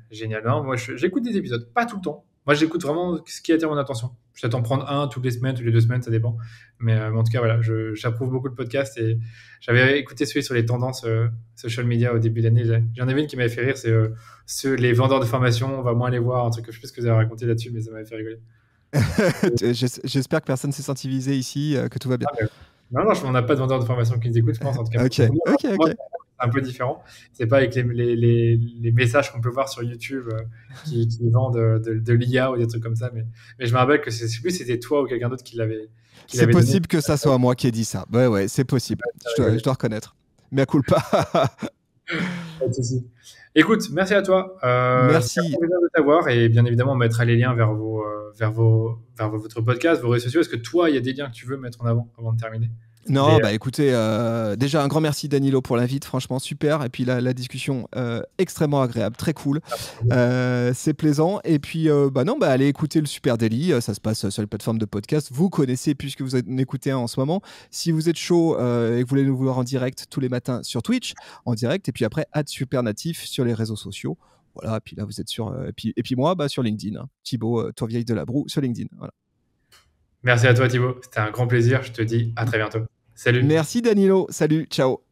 Non, moi, j'écoute des épisodes, pas tout le temps. Moi, j'écoute vraiment ce qui attire mon attention. Je vais t'en prendre un toutes les semaines, toutes les 2 semaines, ça dépend. Mais en tout cas, voilà, j'approuve beaucoup le podcast et j'avais écouté celui sur les tendances social media au début de l'année. J'en avais une qui m'avait fait rire, c'est les vendeurs de formation, on va moins les voir, un truc que je sais pas ce que vous avez raconté là-dessus, mais ça m'avait fait rigoler. J'espère que personne s'est senti visé ici, que tout va bien. Non, on n'a pas de vendeurs de formation qui nous écoutent, je pense, en tout cas. Ok. Un peu différent. C'est pas avec les messages qu'on peut voir sur YouTube qui vendent de l'IA ou des trucs comme ça. Mais je me rappelle que c'était toi ou quelqu'un d'autre qui l'avait. C'est possible que ça soit moi qui ai dit ça. Ouais, c'est possible. Je dois reconnaître. Mais à culpa. Pas de souci. Écoute, merci à toi. C'était un Merci. plaisir de t'avoir et bien évidemment, on mettra les liens vers votre podcast, vos réseaux sociaux. Est-ce que toi, il y a des liens que tu veux mettre en avant de terminer? Non, Des, bah écoutez, déjà un grand merci Danilo pour l'invite, franchement super. Et puis la discussion extrêmement agréable, très cool. C'est plaisant. Et puis bah non, bah allez écouter le Super Daily. Ça se passe sur les plateformes de podcast. Vous connaissez puisque vous en écoutez un en ce moment. Si vous êtes chaud et que vous voulez nous voir en direct tous les matins sur Twitch, en direct. Et puis après, @supernatif sur les réseaux sociaux. Voilà. Et puis là, vous êtes sur. Et puis moi, bah sur LinkedIn. Hein. Thibaut Tourvieille de la Broue sur LinkedIn. Voilà. Merci à toi, Thibaut. C'était un grand plaisir. Je te dis à très bientôt. Salut. Merci Danilo. Salut. Ciao.